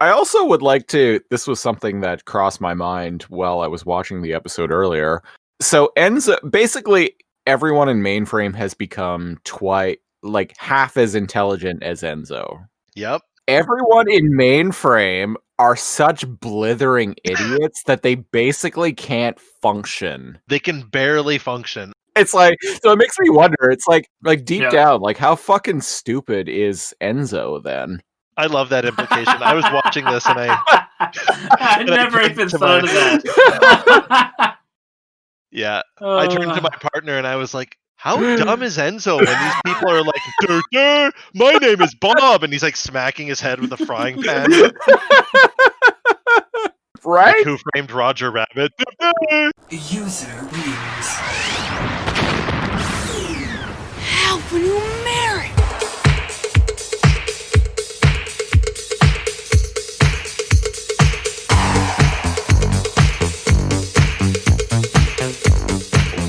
I also would like to. This was something that crossed my mind while I was watching the episode earlier. So Enzo, basically, everyone in Mainframe has become half as intelligent as Enzo. Yep. Everyone in Mainframe are such blithering idiots that they basically can't function. They can barely function. It's like, so it makes me wonder. It's like deep down, like how fucking stupid is Enzo then? I love that implication. I was watching this and I never even thought of that. Yeah. I turned to my partner and I was like, how dumb is Enzo when these people are like, "Durr, durr, my name is Bob," and he's like smacking his head with a frying pan. Right? Like, Who Framed Roger Rabbit? User wins. Alphanumeric.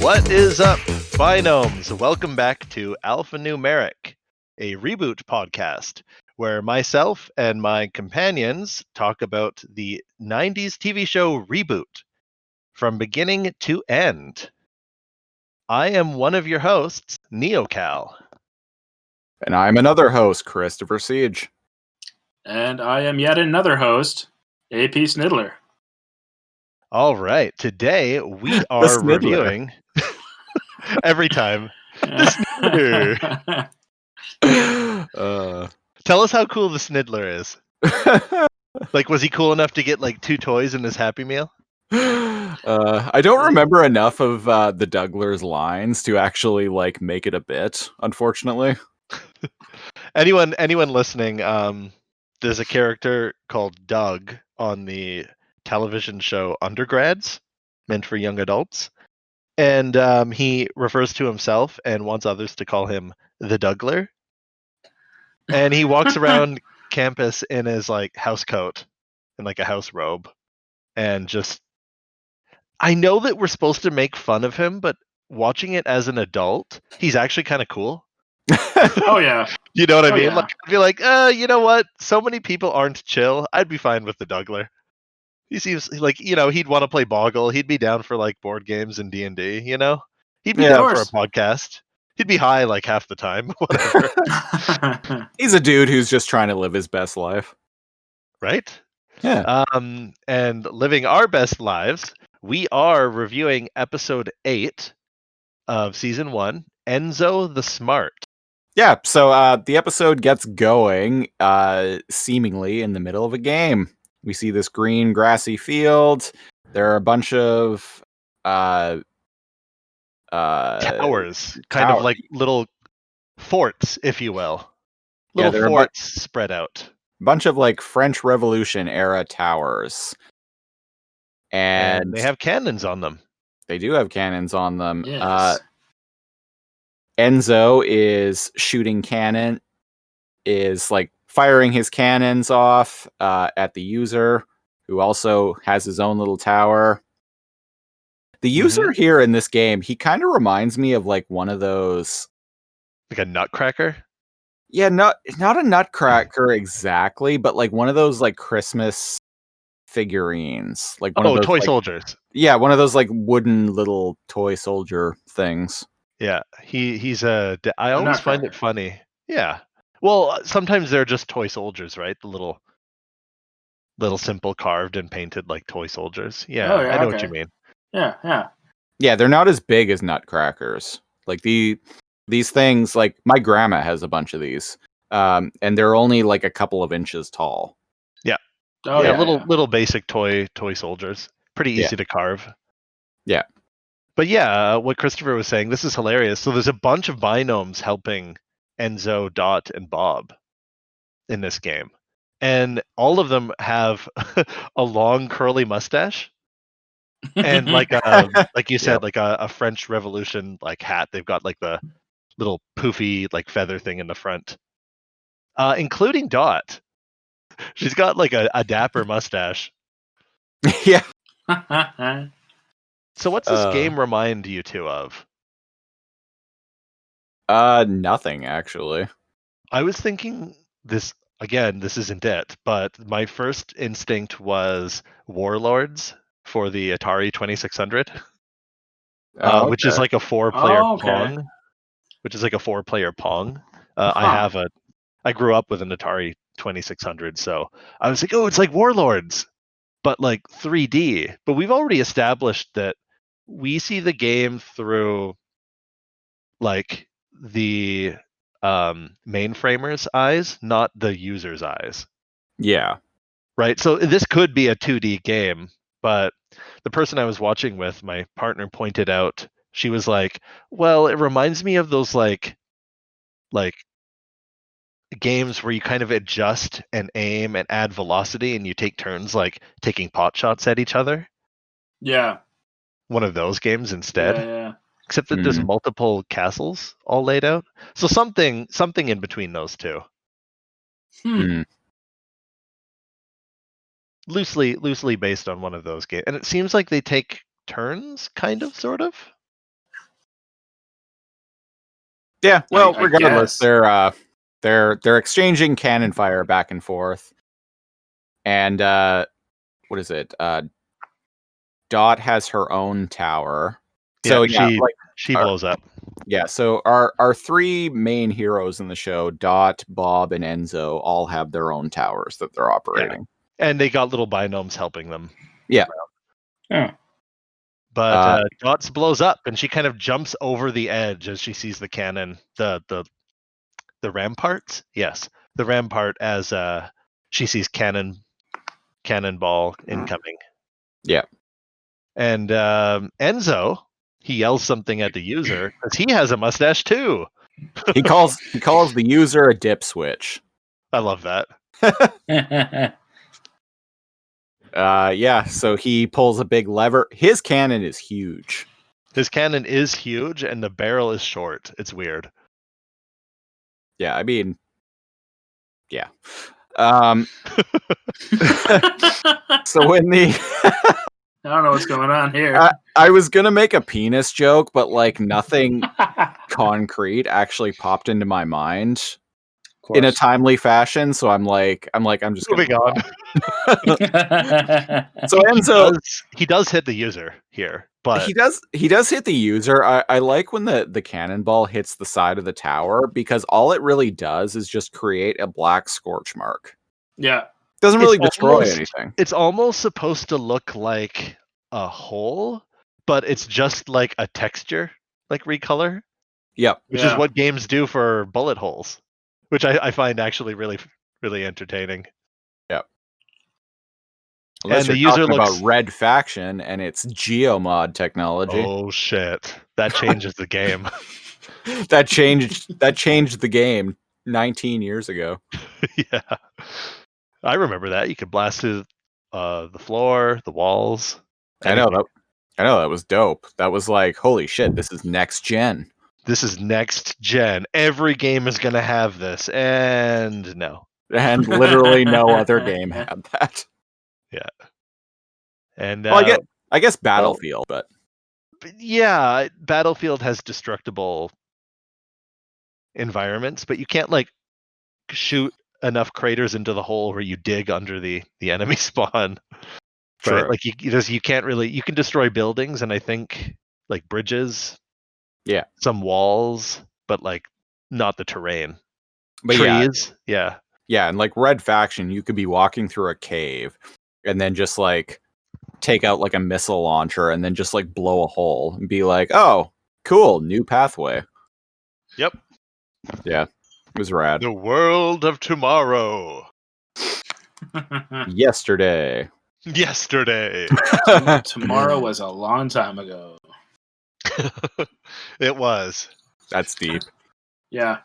What is up, Binomes? Welcome back to Alphanumeric, a reboot podcast where myself and my companions talk about the 90s TV show Reboot from beginning to end. I am one of your hosts, NeoCal. And I'm another host, Christopher Siege. And I am yet another host, AP Snidler. All right, today we are reviewing every time. Tell us how cool the Snidler is. Like, was he cool enough to get like 2 toys in his Happy Meal? I don't remember enough of the Dougler's lines to actually like make it a bit, unfortunately. Anyone listening, there's a character called Doug on the television show Undergrads, meant for young adults. And he refers to himself and wants others to call him the Dougler. And he walks around campus in his like house coat and like a house robe. And just, I know that we're supposed to make fun of him, but watching it as an adult, he's actually kind of cool. Oh yeah. You know what I mean? Yeah. Like, I'd be like, you know what? So many people aren't chill. I'd be fine with the Dougler. He seems like, he'd want to play Boggle. He'd be down for like board games and D&D, He'd be down for a podcast. He'd be high like half the time. Whatever. He's a dude who's just trying to live his best life. Right? Yeah. And living our best lives, we are reviewing episode 8 of season 1, Enzo the Smart. Yeah, so the episode gets going seemingly in the middle of a game. We see this green grassy field. There are a bunch of towers, kind of like little forts, if you will. Little forts spread out. A bunch of like French Revolution era towers. And they have cannons on them. They do have cannons on them. Yes. Enzo is shooting cannon, is like firing his cannons off at the user, who also has his own little tower. The user here in this game, he kind of reminds me of like one of those, like a nutcracker. Yeah, not a nutcracker exactly, but like one of those like Christmas figurines, like one of those toy like, soldiers. Yeah, one of those like wooden little toy soldier things. Yeah, he's I always find it funny. Yeah. Well, sometimes they're just toy soldiers, right? The little simple carved and painted like toy soldiers. Yeah, I know what you mean. Yeah. Yeah, they're not as big as nutcrackers. Like these things, like my grandma has a bunch of these, and they're only like a couple of inches tall. Yeah. Little basic toy soldiers. Pretty easy to carve. Yeah. But yeah, what Christopher was saying, this is hilarious. So there's a bunch of binomes helping Enzo, Dot, and Bob in this game. And all of them have a long curly mustache. And like you said, like a French Revolution like hat. They've got like the little poofy like feather thing in the front. Including Dot. She's got like a dapper mustache. Yeah. So what's this game remind you two of? Nothing actually. I was thinking this again, this isn't it, but my first instinct was Warlords for the Atari 2600, which is like a 4-player Pong. Which is like a 4-player Pong. I grew up with an Atari 2600, so I was like, oh, it's like Warlords, but like 3D. But we've already established that we see the game through like the mainframer's eyes, not the user's eyes. Yeah. Right. So this could be a 2D game, but the person I was watching with, my partner, pointed out, she was like, well, it reminds me of those like games where you kind of adjust and aim and add velocity and you take turns like taking pot shots at each other. Yeah. One of those games instead. Yeah. Except that there's multiple castles all laid out. So something in between those two. Loosely based on one of those games. And it seems like they take turns, kind of, sort of. Yeah, well, I regardless, guess. they're exchanging cannon fire back and forth. And what is it? Dot has her own tower. So she blows up. Yeah, so our three main heroes in the show, Dot, Bob, and Enzo, all have their own towers that they're operating. Yeah. And they got little binomes helping them. Yeah. Yeah. But Dots blows up and she kind of jumps over the edge as she sees the cannon, the ramparts. Yes, the rampart as she sees cannonball incoming. Yeah. And Enzo, he yells something at the user because he has a mustache too. he calls the user a dip switch. I love that. Yeah, so he pulls a big lever. His cannon is huge. His cannon is huge and the barrel is short. It's weird. Yeah, I mean, yeah. So when I don't know what's going on here. I was gonna make a penis joke, but like nothing concrete actually popped into my mind in a timely fashion. So I'm just moving on. So Enzo, he does hit the user here, but he does hit the user. I like when the cannonball hits the side of the tower because all it really does is just create a black scorch mark. Yeah. Doesn't really destroy anything. It's almost supposed to look like a hole, but it's just like a texture, like recolor. Yep. Which is what games do for bullet holes, which I find actually really, really entertaining. Yep. Unless and the user looks about Red Faction and its geomod technology. Oh shit! That changes the game. that changed the game 19 years ago. Yeah. I remember that. You could blast through the floor, the walls. Anything. I know that was dope. That was like, holy shit, this is next gen. This is next gen. Every game is going to have this. And no. And literally no other game had that. Yeah. And well, I guess Battlefield, but yeah, Battlefield has destructible environments, but you can't like shoot enough craters into the hole where you dig under the enemy spawn. True. Right? Like you can't really, you can destroy buildings and I think like bridges, some walls, but like not the terrain. But trees, yeah, and like Red Faction, you could be walking through a cave and then just like take out like a missile launcher and then just like blow a hole and be like, oh, cool, new pathway. Yep. Yeah. It was rad. The world of tomorrow. Yesterday. Tomorrow was a long time ago. It was. That's deep. Yeah.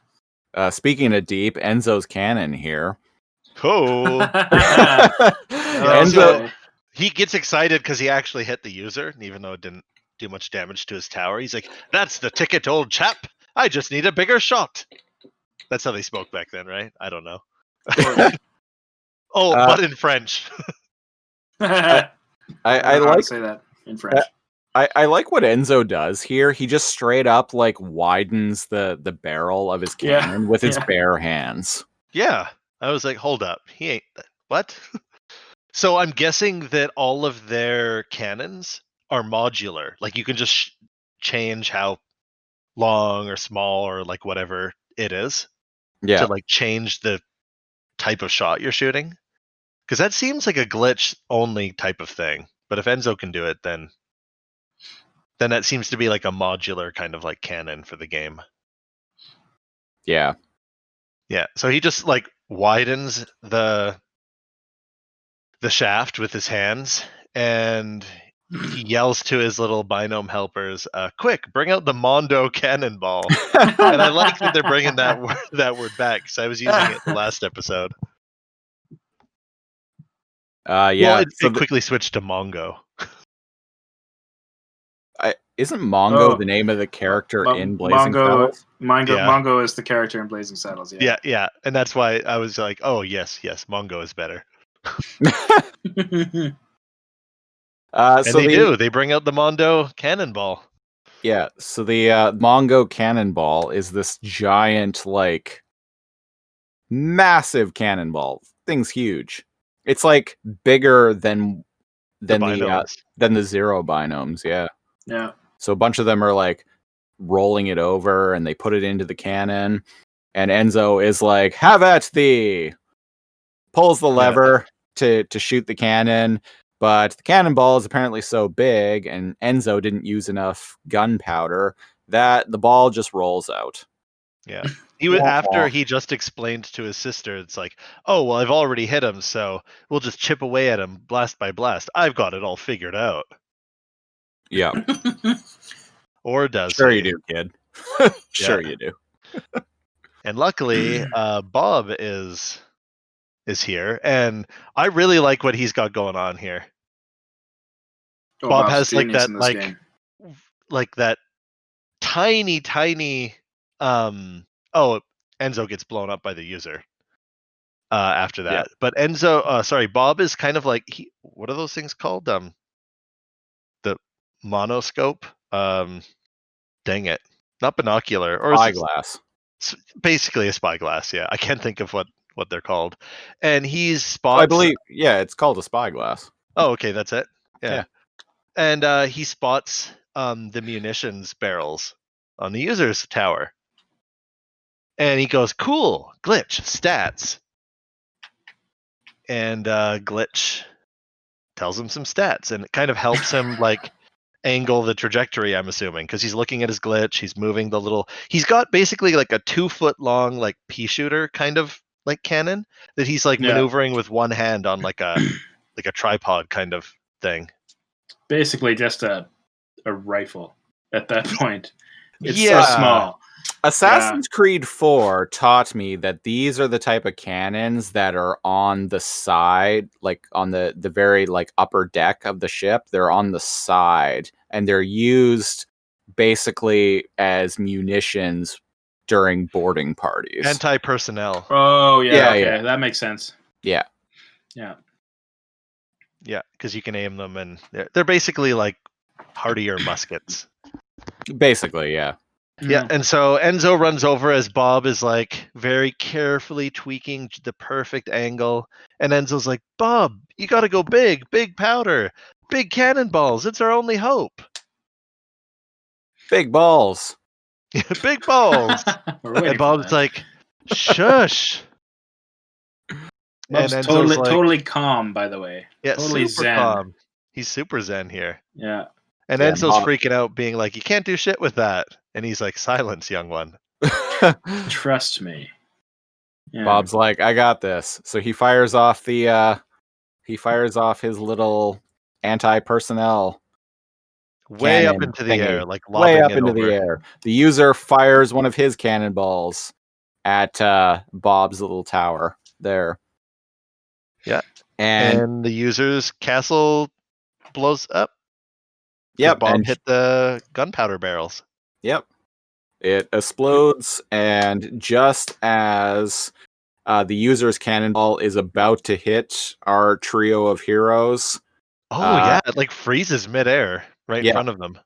Speaking of deep, Enzo's cannon here. Oh. Enzo. He gets excited because he actually hit the user, and even though it didn't do much damage to his tower, he's like, "That's the ticket, old chap. I just need a bigger shot." That's how they spoke back then, right? I don't know. But in French. I like say that in French. I like what Enzo does here. He just straight up like widens the barrel of his cannon with his bare hands. Yeah, I was like, hold up, he ain't what? So I'm guessing that all of their cannons are modular. Like you can just change how long or small or like whatever it is Yeah. to like change the type of shot you're shooting. Because that seems like a glitch only type of thing. But if Enzo can do it, then that seems to be like a modular kind of like cannon for the game. Yeah. Yeah. So he just like widens the shaft with his hands, and he yells to his little binome helpers, "Quick, bring out the Mondo cannonball!" And I like that they're bringing that word back because I was using it the last episode. Yeah. Well, So it quickly switched to Mongo. isn't Mongo Oh, the name of the character Mo- in Blazing Mongo, Saddles? Yeah. Mongo is the character in Blazing Saddles. Yeah. Yeah, and that's why I was like, "Oh yes, Mongo is better." And So they do. They bring out the Mondo cannonball. Yeah, so the Mongo cannonball is this giant, like, massive cannonball. Thing's huge. It's like bigger than The the binomes. than the zero binomes. Yeah. Yeah. So a bunch of them are like rolling it over, and they put it into the cannon. And Enzo is like, "Have at thee!" Pulls the lever to shoot the cannon. But the cannonball is apparently so big, and Enzo didn't use enough gunpowder, that the ball just rolls out. Yeah. After he just explained to his sister, it's like, "Oh, well, I've already hit him, so we'll just chip away at him blast by blast. I've got it all figured out." Yeah. Or does Sure he? you do, kid. Sure you do. And luckily, Bob is here, and I really like what he's got going on here. Oh, Bob Bob's has like genius that in this game. like that tiny Enzo gets blown up by the user after that. Yeah. But Bob is kind of like what are those things called? The monoscope. Dang it. Not binocular or Spyglass. basically a spyglass, yeah. I can't think of what they're called. And he spots I believe, yeah, it's called a spyglass. Oh, okay, that's it. Yeah. And he spots the munitions barrels on the user's tower. And he goes, "Cool, glitch, stats." And glitch tells him some stats, and it kind of helps him like angle the trajectory, I'm assuming, because he's looking at his glitch, he's moving the little he's got basically like a 2-foot long like pea shooter kind of like cannon that he's like maneuvering with one hand on like a tripod kind of thing. Basically just a rifle at that point. It's Yeah. so small. Assassin's Creed 4 taught me that these are the type of cannons that are on the side, like on the very like upper deck of the ship. They're on the side, and they're used basically as munitions during boarding parties. Anti-personnel. Oh yeah, Yeah, okay. yeah. That makes sense. Yeah. Yeah. Yeah, because you can aim them, and they're basically like hardier muskets. Basically, yeah. Yeah, and so Enzo runs over as Bob is like very carefully tweaking the perfect angle, and Enzo's like, "Bob, you got to go big powder, big cannonballs. It's our only hope." Big balls. Big balls. We're waiting And for Bob's that. like, "Shush." Bob's and Enzo's like, totally calm, by the way. Yeah, Totally super zen. calm. He's super zen here. Yeah. And Yeah, Enzo's Bob- freaking out, being like, "You can't do shit with that." And he's like, "Silence, young one." Trust me. Yeah. Bob's like, "I got this." So he fires off his little anti-personnel Way up cannon into the air, thingy. like Way lobbing up it into over. the air. The user fires one of his cannonballs at Bob's little tower there. Yeah. And And the user's castle blows up. 'Cause yep, Bob and hit the gunpowder barrels. yep. It explodes, and just as the user's cannonball is about to hit our trio of heroes. Oh yeah, it like freezes midair right in front of them.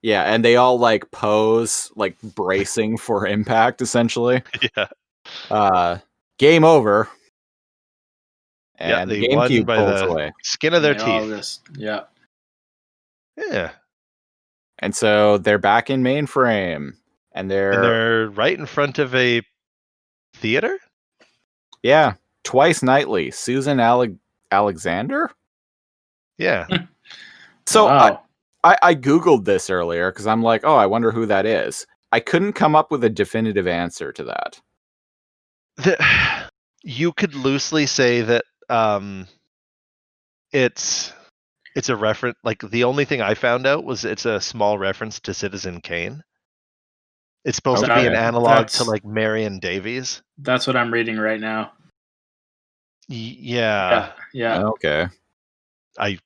Yeah, and they all like pose, like bracing for impact, essentially. Yeah. Game over. Yeah, and the they won GameCube by pulls the away. skin of their They all teeth. just, yeah. Yeah. And so they're back in Mainframe, and they're right in front of a theater. Yeah, twice nightly. Susan Alexander? Yeah. So Wow. I Googled this earlier because I'm like, oh, I wonder who that is. I couldn't come up with a definitive answer to that. You could loosely say that it's a reference. Like the only thing I found out was it's a small reference to Citizen Kane. It's supposed to be an Okay. analog to That's- like Marion Davies. That's what I'm reading right now. Yeah. Yeah. Okay. I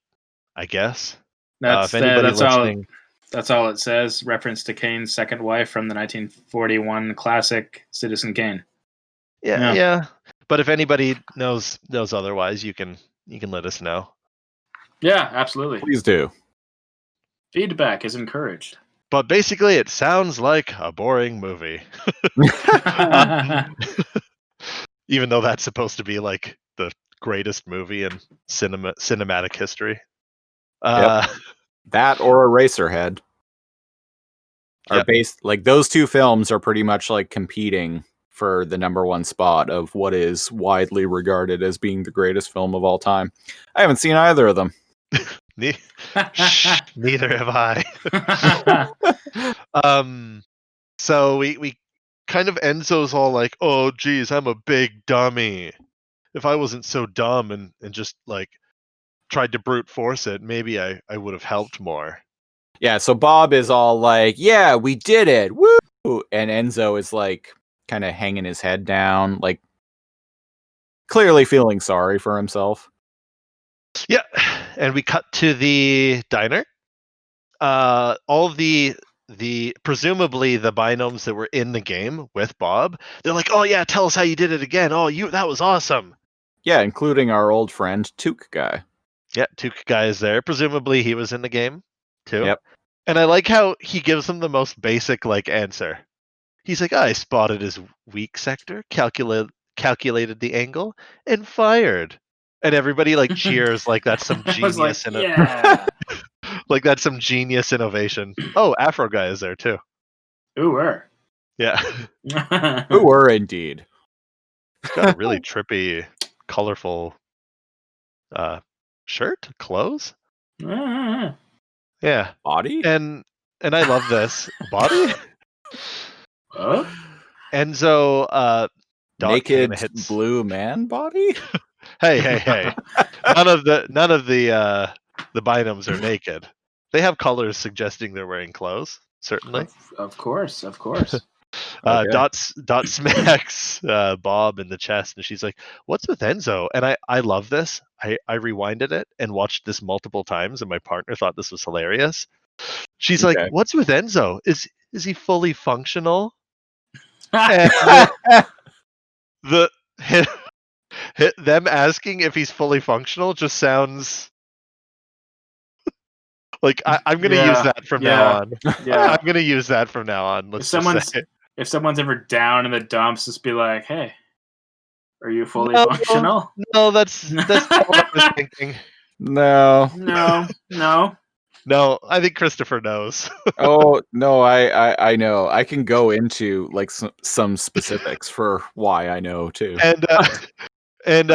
guess. That's If anybody that's all. listening, That's all it says. Reference to Kane's second wife from the 1941 classic Citizen Kane. yeah. But if anybody knows otherwise, you can let us know. Yeah, absolutely. Please do. Feedback is encouraged. But basically, it sounds like a boring movie. Even though that's supposed to be like the greatest movie in cinematic history. That or Eraserhead are Yep. based, like, those two films are pretty much like competing for the number one spot of what is widely regarded as being the greatest film of all time. I haven't seen either of them. Neither have I. So we kind of Enzo's all like, oh geez, I'm a big dummy. If I wasn't so dumb and just like tried to brute force it, maybe I would have helped more. Yeah, so Bob is all like, yeah, we did it. Woo! And Enzo is like kind of hanging his head down, like clearly feeling sorry for himself. Yeah. And we cut to the diner. All the presumably the binomes that were in the game with Bob, they're like, oh yeah, tell us how you did it again. Oh, that was awesome. Yeah, including our old friend Took guy. Yeah, Took guy is there. Presumably he was in the game too. Yep. And I like how he gives them the most basic like answer. He's like, I spotted his weak sector, calculated the angle, and fired. And everybody like cheers like that's some I was like, genius yeah. like that's some genius innovation. Oh, Afro guy is there too. Ooh, where? Yeah. Who were indeed. He's got a really trippy, colorful shirt, clothes. Yeah. Body? And I love this. Body? Huh? Enzo Dot Naked kinda hits. blue man body? Hey. None of the binoms are naked. They have colors suggesting they're wearing clothes, certainly. Of course. Okay. Dot smacks Bob in the chest, and she's like, "What's with Enzo?" And I love this. I rewinded it and watched this multiple times, and my partner thought this was hilarious. She's like, Okay. "What's with Enzo? Is he fully functional?" And the them asking if he's fully functional just sounds like I'm going to use that from now on. Yeah. I'm going to use that from now on. Let's just say. If someone's ever down in the dumps, just be like, "Hey, are you fully functional?" No, that's not what I was thinking. No. No, I think Christopher knows. Oh, no, I know. I can go into like some specifics for why I know too. And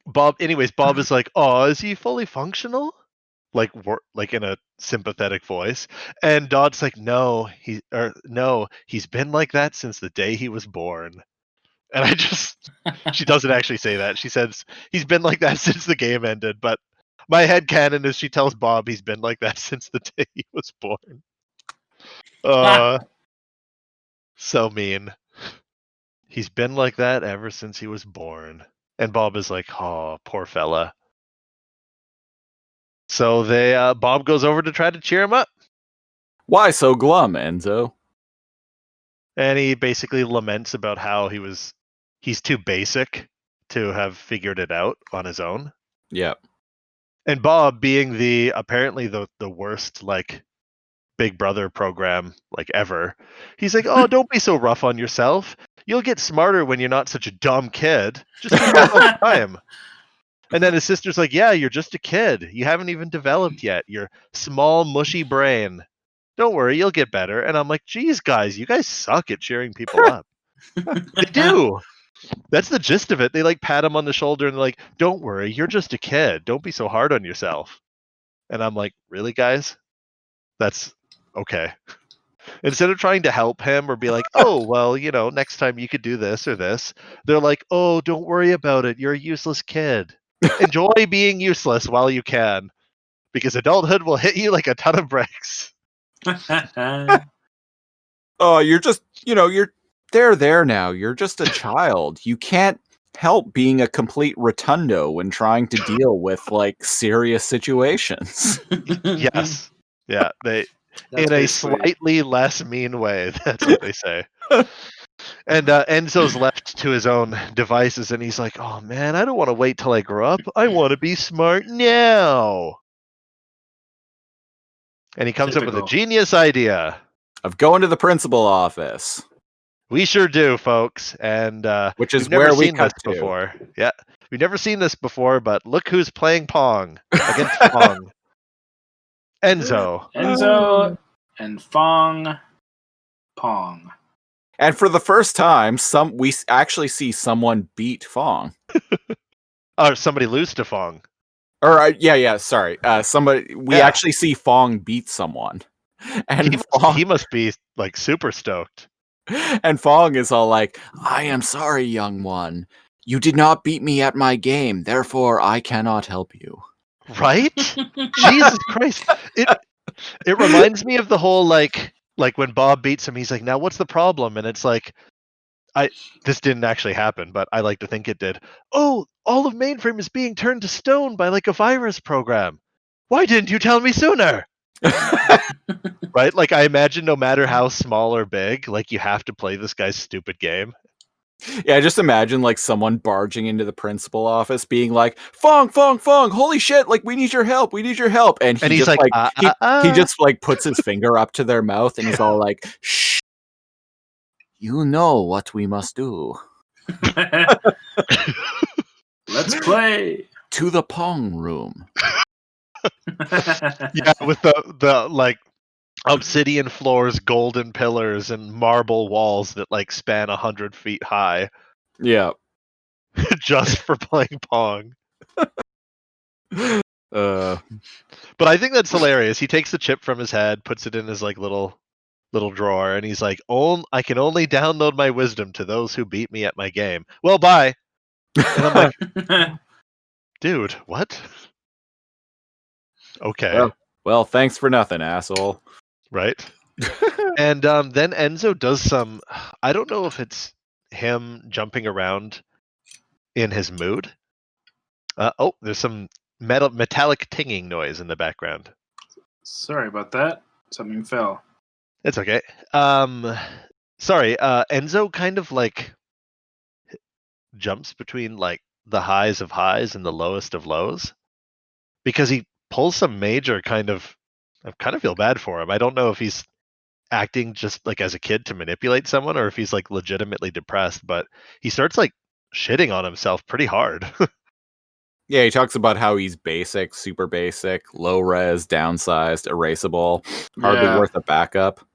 Bob is like, "Oh, is he fully functional?" Like in a sympathetic voice. And Dodd's like, "No, he's been like that since the day he was born." And she doesn't actually say that. She says he's been like that since the game ended, but my headcanon is she tells Bob he's been like that since the day he was born. So mean. He's been like that ever since he was born. And Bob is like, oh, poor fella. So Bob goes over to try to cheer him up. Why so glum, Enzo? And he basically laments about how he's too basic to have figured it out on his own. Yep. And Bob, being apparently the worst like Big Brother program like ever, he's like, "Oh, don't be so rough on yourself. You'll get smarter when you're not such a dumb kid. Just give yourself time. And then his sister's like, yeah, you're just a kid. You haven't even developed yet. Your small, mushy brain. Don't worry, you'll get better. And I'm like, geez, guys, you guys suck at cheering people up. They do. That's the gist of it. They like pat him on the shoulder and they're like, don't worry, you're just a kid. Don't be so hard on yourself. And I'm like, really, guys? That's okay. Instead of trying to help him or be like, oh, well, next time you could do this or this, they're like, oh, don't worry about it. You're a useless kid. Enjoy being useless while you can, because adulthood will hit you like a ton of bricks. Oh, you're just, you're there now. You're just a child. You can't help being a complete rotundo when trying to deal with like serious situations. Yes. Yeah, in a slightly less mean way. That's what they say. And Enzo's left to his own devices, and he's like, oh, man, I don't want to wait till I grow up. I want to be smart now. And he comes up with a genius idea. Of going to the principal office. We sure do, folks. And which is we've never where we seen cut this to. before. Yeah, we've never seen this before, but look who's playing Pong against Pong. Enzo and Fong Pong. And for the first time, we actually see someone beat Fong. Or somebody lose to Fong. Or sorry. We actually see Fong beat someone. And he must be like super stoked. And Fong is all like, I am sorry, young one. You did not beat me at my game, therefore I cannot help you. Right? Jesus Christ. It reminds me of the whole like when Bob beats him, he's like, now what's the problem? And it's like, this didn't actually happen, but I like to think it did. Oh, all of Mainframe is being turned to stone by like a virus program. Why didn't you tell me sooner? Right? Like, I imagine no matter how small or big, like, you have to play this guy's stupid game. Yeah, just imagine like someone barging into the principal office being like, Fong, holy shit, like we need your help. And he's just like, he just like puts his finger up to their mouth and he's all like, shh, you know what we must do. Let's play. To the Pong room. Yeah, with the like obsidian floors, golden pillars, and marble walls that like span 100 feet high. Yeah. Just for playing Pong. But I think that's hilarious. He takes the chip from his head, puts it in his like little drawer, and he's like, I can only download my wisdom to those who beat me at my game. Well, bye. And I'm like, dude, what? Okay. Well, thanks for nothing, asshole. Right. And then Enzo does some, I don't know if it's him jumping around in his mood. There's some metallic tinging noise in the background. Sorry about that. Something fell. It's okay. Sorry, Enzo kind of like jumps between like the highs of highs and the lowest of lows because he pulls some major I kind of feel bad for him. I don't know if he's acting just like as a kid to manipulate someone or if he's like legitimately depressed, but he starts like shitting on himself pretty hard. Yeah, he talks about how he's basic, super basic, low res, downsized, erasable, hardly worth a backup.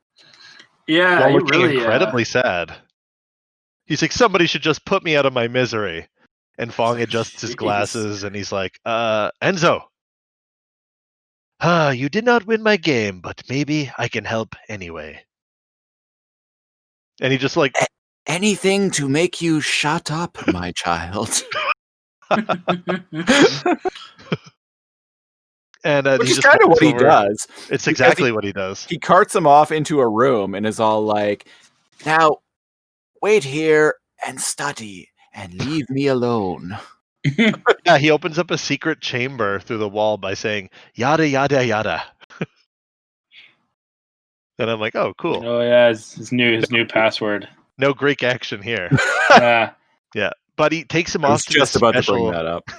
Yeah, while looking really incredibly sad. He's like, somebody should just put me out of my misery. And Fong adjusts his glasses and he's like, Enzo. You did not win my game, but maybe I can help anyway. And he just like... Anything to make you shut up, my child. And which is kind of what he does. It's exactly what he does. He carts him off into a room and is all like, now, wait here and study and leave me alone. Yeah, he opens up a secret chamber through the wall by saying, yada, yada, yada. And I'm like, oh, cool. Oh, yeah, his new password. No Greek action here. Yeah. Yeah. But he takes him off to just this about special... to bring that up.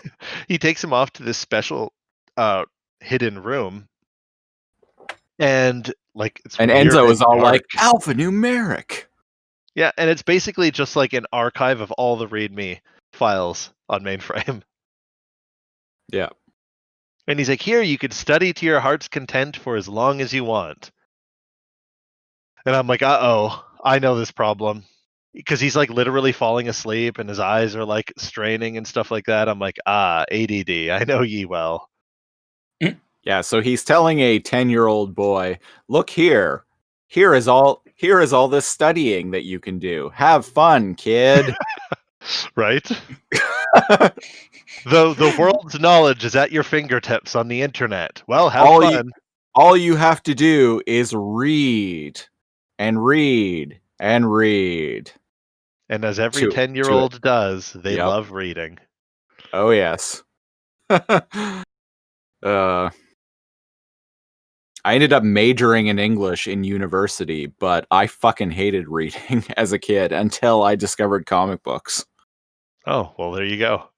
He takes him off to this special hidden room. And like it's and Enzo is all like, alphanumeric. Yeah, and it's basically just like an archive of all the README files on Mainframe. Yeah. And he's like, here, you could study to your heart's content for as long as you want. And I'm like, uh-oh, I know this problem. Because he's like literally falling asleep and his eyes are like straining and stuff like that. I'm like, ADD, I know ye well. Yeah, so he's telling a 10-year-old boy, look here. Here is all this studying that you can do. Have fun, kid. Right? The world's knowledge is at your fingertips on the internet. Well, have fun. All you have to do is read and read and read. And as every 10-year-old does, they love reading. Oh, yes. I ended up majoring in English in university, but I fucking hated reading as a kid until I discovered comic books. Oh, well, there you go.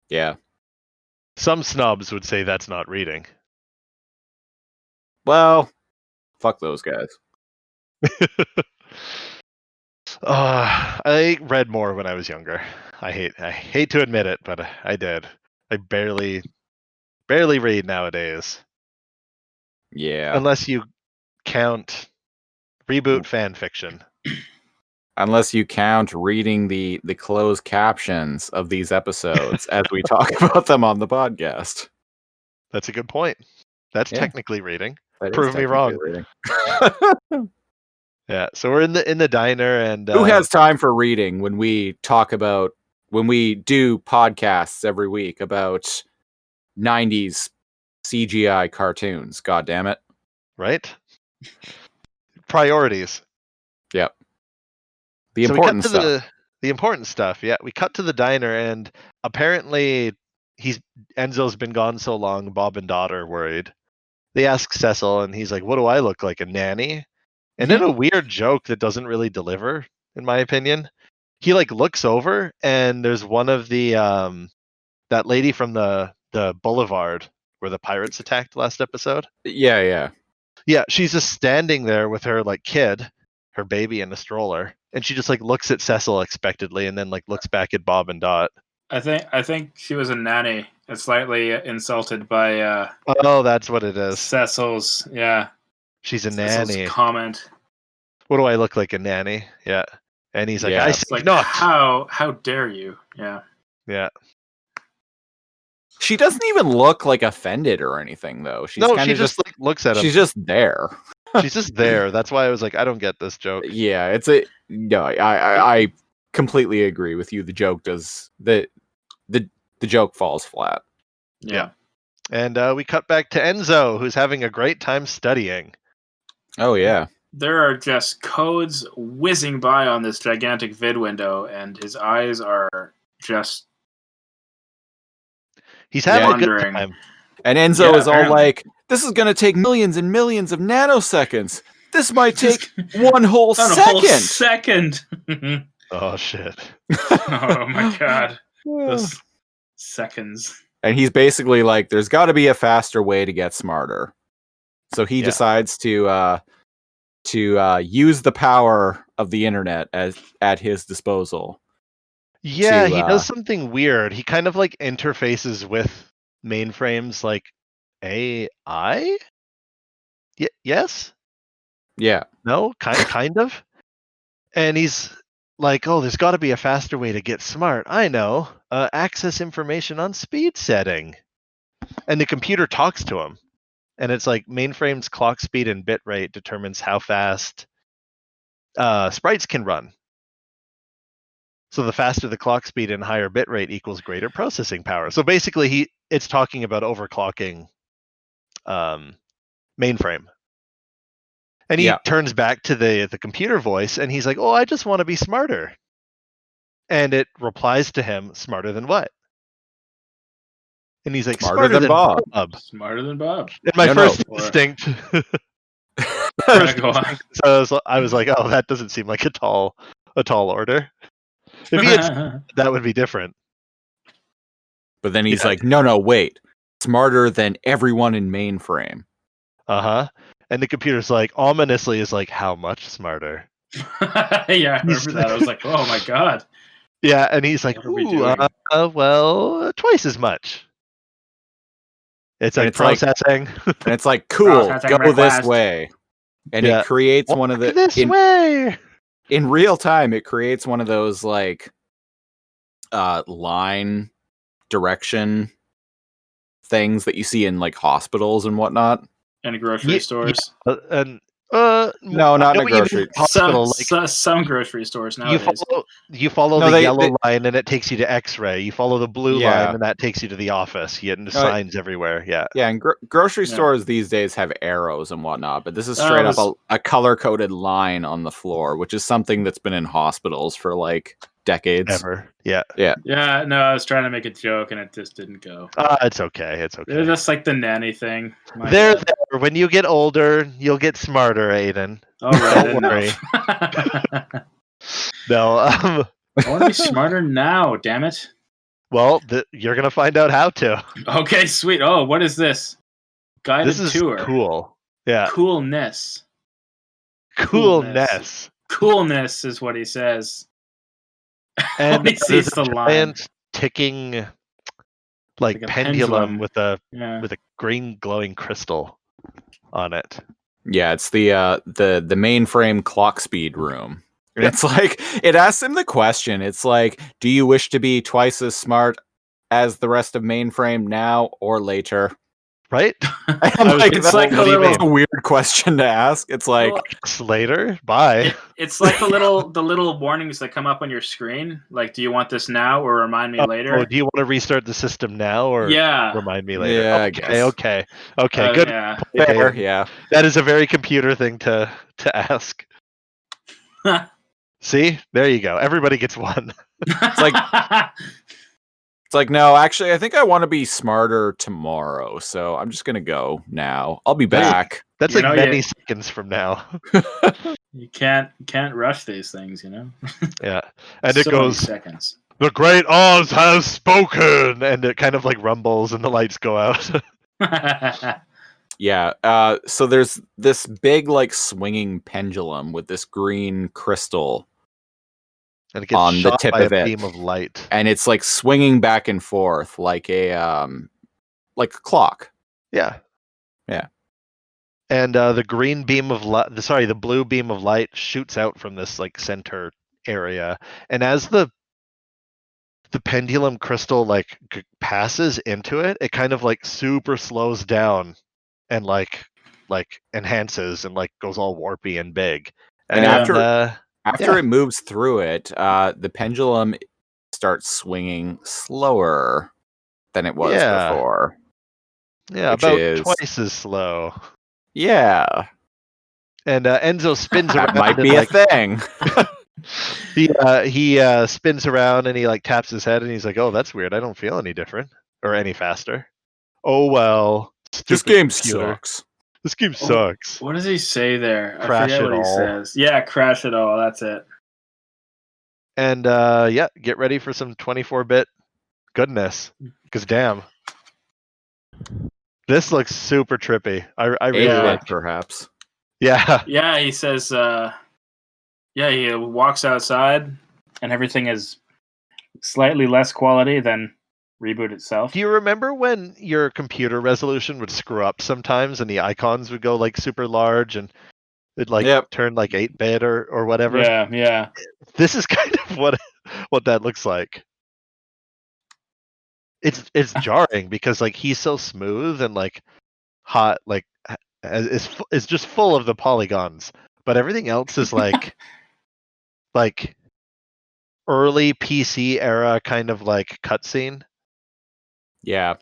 Yeah. Some snobs would say that's not reading. Well, fuck those guys. I read more when I was younger. I hate to admit it, but I did. I barely read nowadays. Yeah. Unless you count ReBoot fan fiction. Unless you count reading the closed captions of these episodes as we talk about them on the podcast. That's a good point. That's technically reading. That Prove me wrong. reading. Yeah, so we're in the diner, and who has time for reading when we do podcasts every week about 90s CGI cartoons? God damn it. Right? Priorities. Yep. The important stuff. The important stuff, yeah. We cut to the diner, and apparently Enzo's been gone so long, Bob and Dot are worried. They ask Cecil, and he's like, what do I look like, a nanny? And then a weird joke that doesn't really deliver, in my opinion. He like looks over, and there's one of the that lady from the boulevard where the pirates attacked last episode. Yeah. Yeah, she's just standing there with her like kid, her baby in a stroller, and she just like looks at Cecil expectantly, and then like looks back at Bob and Dot. I think she was a nanny and slightly insulted by oh, that's what it is. Cecil's She's a Cecil's nanny. comment. What do I look like, a nanny? Yeah. And he's like, Yeah. I say Like, not. How dare you? Yeah. Yeah. She doesn't even look like offended or anything, though. She just like looks at him. She's just there. She's just there. That's why I was like, I don't get this joke. Yeah, I completely agree with you. The joke does the joke falls flat. Yeah. And we cut back to Enzo, who's having a great time studying. Oh yeah. There are just codes whizzing by on this gigantic vid window, and his eyes are just he's having wandering. a good time. And Enzo is apparently. all like, this is going to take millions and millions of nanoseconds. This might take one whole second. Oh, shit. Oh, my God. Those seconds. And he's basically like, there's got to be a faster way to get smarter. So he decides to use the power of the internet at his disposal. Yeah, he does something weird. He kind of like interfaces with Mainframe's like AI? Yes? Yeah. No? Kind of? And he's like, oh, there's got to be a faster way to get smart. I know. Access information on speed setting. And the computer talks to him. And it's like Mainframe's clock speed and bit rate determines how fast sprites can run. So the faster the clock speed and higher bit rate equals greater processing power. So basically, it's talking about overclocking Mainframe. And he turns back to the computer voice, and he's like, oh, I just want to be smarter. And it replies to him, smarter than what? And he's like, smarter than Bob. Smarter than Bob. And my first instinct... So I was like, oh, that doesn't seem like a tall order. If he had, that would be different. But then he's like, no, wait. Smarter than everyone in Mainframe. Uh-huh. And the computer's like, ominously is like, how much smarter? Yeah, I remember that. I was like, oh my god. Yeah, and he's like, What are we ooh, doing? well, twice as much. It's And like it's like- processing. And it's like, cool, Processing go this request. way. And Yeah. it creates one of the this in, way. in real time, it creates one of those like line direction things that you see in like hospitals and whatnot. And grocery stores. And No, not in a what you mean grocery hospital. Some grocery stores nowadays. You follow No, the they- yellow they- line and it takes you to X-ray. You follow the blue Yeah. line and that takes you to the office. You get into No, signs everywhere. Yeah. Yeah, and grocery Yeah. stores these days have arrows and whatnot, but this is That straight was- up a color-coded line on the floor, which is something that's been in hospitals for like decades. Ever. Yeah. Yeah, no, I was trying to make a joke and it just didn't go. It's okay. It's okay. They're just like the nanny thing. My They're bad. there. When you get older, you'll get smarter, Aiden. All right, Don't worry. enough. No. I want to be smarter now, damn it. Well, you're gonna find out how to. Okay, sweet. Oh, what is this? Guided This is tour. cool. Yeah. Coolness. Coolness. Coolness is what he says. And When he sees there's a the line. giant ticking like Like a pendulum, pendulum. with a Yeah. green glowing crystal on it. Yeah, it's the mainframe clock speed room. And it's like it asks him the question. It's like, do you wish to be twice as smart as the rest of mainframe now or later? Right? I'm like, it's that's like a what do you little. that's a weird question to ask. It's like, Well, Later. Bye. it's like the little warnings that come up on your screen. Like, do you want this now or remind me later? Oh, do you want to restart the system now or Yeah. remind me later? Yeah, I okay, guess. okay. Good. Yeah. fair, yeah. That is a very computer thing to ask. See? There you go. Everybody gets one. It's like, no, actually, I think I want to be smarter tomorrow, so I'm just gonna go now. I'll be There you- back. That's You like know, many seconds from now. you can't rush these things, you know. Yeah. And it So many goes, seconds. the great Oz has spoken, and it kind of like rumbles and the lights go out. Yeah. So there's this big, like, swinging pendulum with this green crystal, And it gets On the shot tip by of a it. beam of light. and it's like swinging back and forth like a clock. Yeah. Yeah. And the green beam of light, the blue beam of light shoots out from this like center area, and as the pendulum crystal like passes into it, it kind of like super slows down and like enhances and like goes all warpy and big. And yeah. After it moves through it, the pendulum starts swinging slower than it was Yeah. before. Yeah, Which about is- twice as slow. Yeah, And Enzo spins that around. might and, be like, a thing. he spins around and he like taps his head and he's like, "Oh, that's weird. I don't feel any different or any faster." Oh well. This stupid game computer. sucks. This game Oh, sucks. What does he say there? Crash I forget it what he all. says. Yeah, crash it all. That's it. And get ready for some 24-bit goodness. Because damn, this looks super trippy. I really 8-bit, like. perhaps. Yeah, Yeah, he says. He walks outside, and everything is slightly less quality than ReBoot itself. do you remember when your computer resolution would screw up sometimes and the icons would go like super large and it'd like Yep. turn like 8-bit or whatever? Yeah. This is kind of what that looks like. It's jarring because like he's so smooth and like hot, like is just full of the polygons, but everything else is like like early PC era kind of like cutscene. Yeah.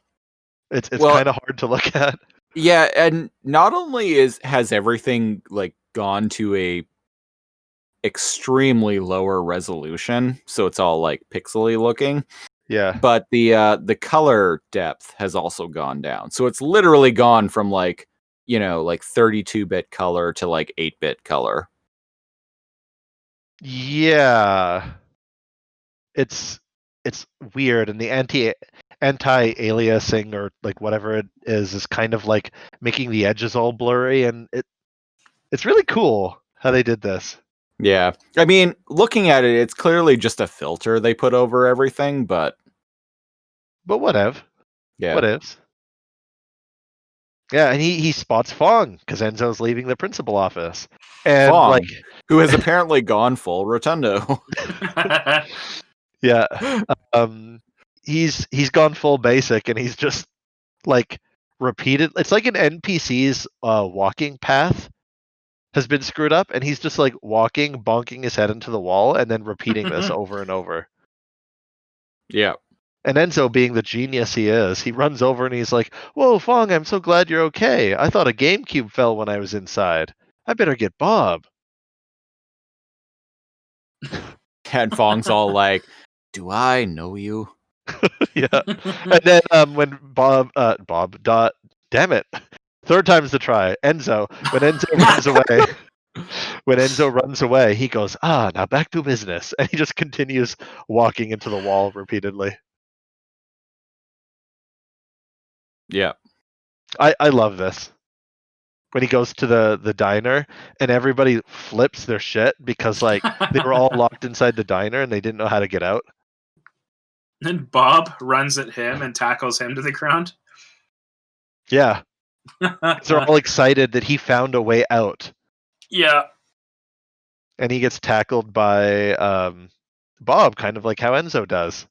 It's Well- kind of hard to look at. Yeah, and not only has everything like gone to a extremely lower resolution, so it's all like pixely looking, Yeah. but the color depth has also gone down. So it's literally gone from like 32-bit color to like 8-bit color. Yeah. It's weird, and the anti-aliasing or like whatever it is kind of like making the edges all blurry, and it's really cool how they did this. Yeah. I mean, looking at it, it's clearly just a filter they put over everything, but But whatever. yeah. What ifs? Yeah, and he spots Fong because Enzo's leaving the principal office. And Fong, like, who has apparently gone full rotundo. yeah, he's gone full basic, and he's just like repeated. It's like an NPC's walking path has been screwed up, and he's just like walking, bonking his head into the wall, and then repeating this over and over. Yeah. And Enzo, being the genius he is, he runs over and he's like, "Whoa, Fong, I'm so glad you're okay. I thought a GameCube fell when I was inside. I better get Bob." And Fong's all like, "Do I know you?" Yeah. And then when damn it, third time's the try. Enzo, when Enzo runs away, he goes, now back to business, and he just continues walking into the wall repeatedly. Yeah. I love this. When he goes to the diner and everybody flips their shit because like they were all locked inside the diner and they didn't know how to get out. Then Bob runs at him and tackles him to the ground. Yeah. They're all excited that he found a way out. Yeah. And he gets tackled by Bob, kind of like how Enzo does.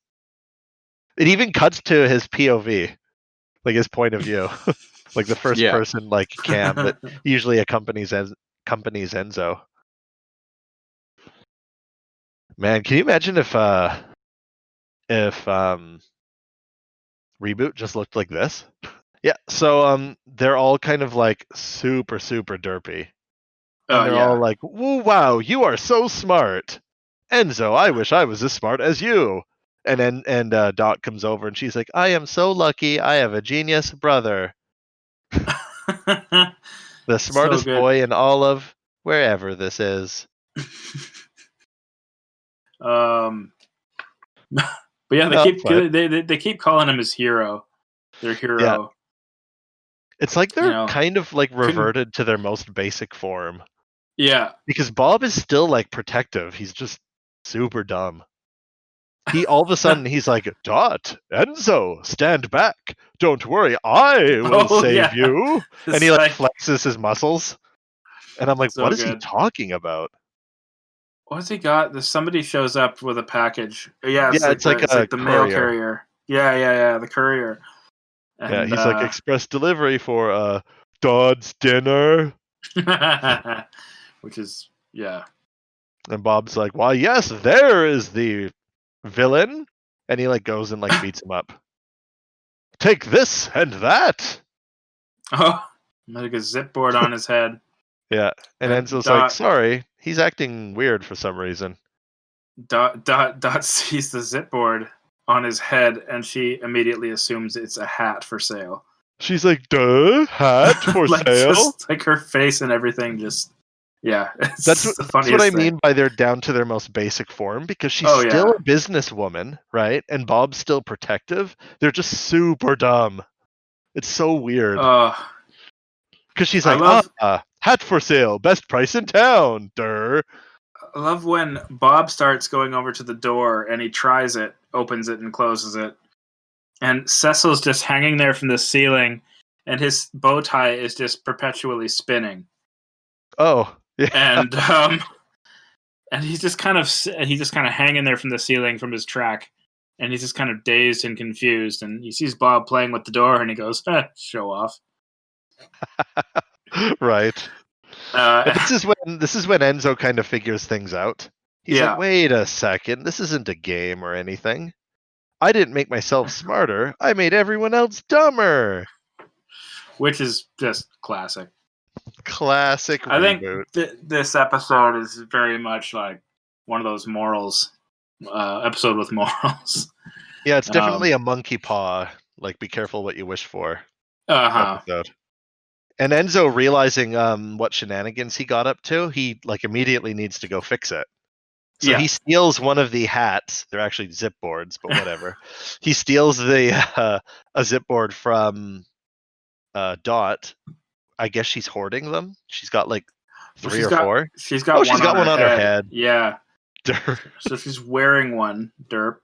It even cuts to his POV, like his point of view. Like the first person like cam that usually accompanies Enzo. Man, can you imagine if ReBoot just looked like this? Yeah, so they're all kind of like super derpy. And they're all like, "Woo, wow, you are so smart. Enzo, I wish I was as smart as you." And then Dot comes over and she's like, "I am so lucky. I have a genius brother. The smartest boy in all of wherever this is." But yeah, they keep calling him his hero. Their hero. Yeah. It's like they're kind of like reverted to their most basic form. Yeah. Because Bob is still like protective. He's just super dumb. He all of a sudden he's like, "Dot, Enzo, stand back. Don't worry, I will save you." And he like flexes his muscles. And I'm like, what is he talking about? What's he got? Somebody shows up with a package. Yeah, it's like the mail carrier. Yeah, the courier. And, yeah, he's like, "Express delivery for Dodd's dinner." Which is, yeah. And Bob's like, "Why, yes, there is the villain." And he like goes and like beats him up. "Take this and that." Oh, like a zip board on his head. Yeah, and Enzo's like, "Sorry, he's acting weird for some reason." Dot sees the zip board on his head, and she immediately assumes it's a hat for sale. She's like, "Duh, hat for sale?" Just, like her face and everything just... Yeah, that's what I mean by they're down to their most basic form, because she's still a businesswoman, right? And Bob's still protective. They're just super dumb. It's so weird. Because she's like, hat for sale, best price in town. Durr. I love when Bob starts going over to the door and he tries it, opens it, and closes it. And Cecil's just hanging there from the ceiling, and his bow tie is just perpetually spinning. Oh. Yeah. And he's just kind of hanging there from the ceiling from his track, and he's just kind of dazed and confused. And he sees Bob playing with the door, and he goes, "Show off." Right. This is when Enzo kind of figures things out. He's like, "Wait a second, this isn't a game or anything. I didn't make myself smarter. I made everyone else dumber." Which is just classic. Classic I ReBoot. think this episode is very much like one of those morals episode with morals. Yeah, it's definitely a monkey paw, like be careful what you wish for episode. And Enzo, realizing what shenanigans he got up to, he like immediately needs to go fix it. So he steals one of the hats. They're actually zip boards, but whatever. He steals a zip board from Dot. I guess she's hoarding them. She's got like 3 or 4. She's got Oh, one she's got on one on her head. Yeah. Durr. So she's wearing one, derp.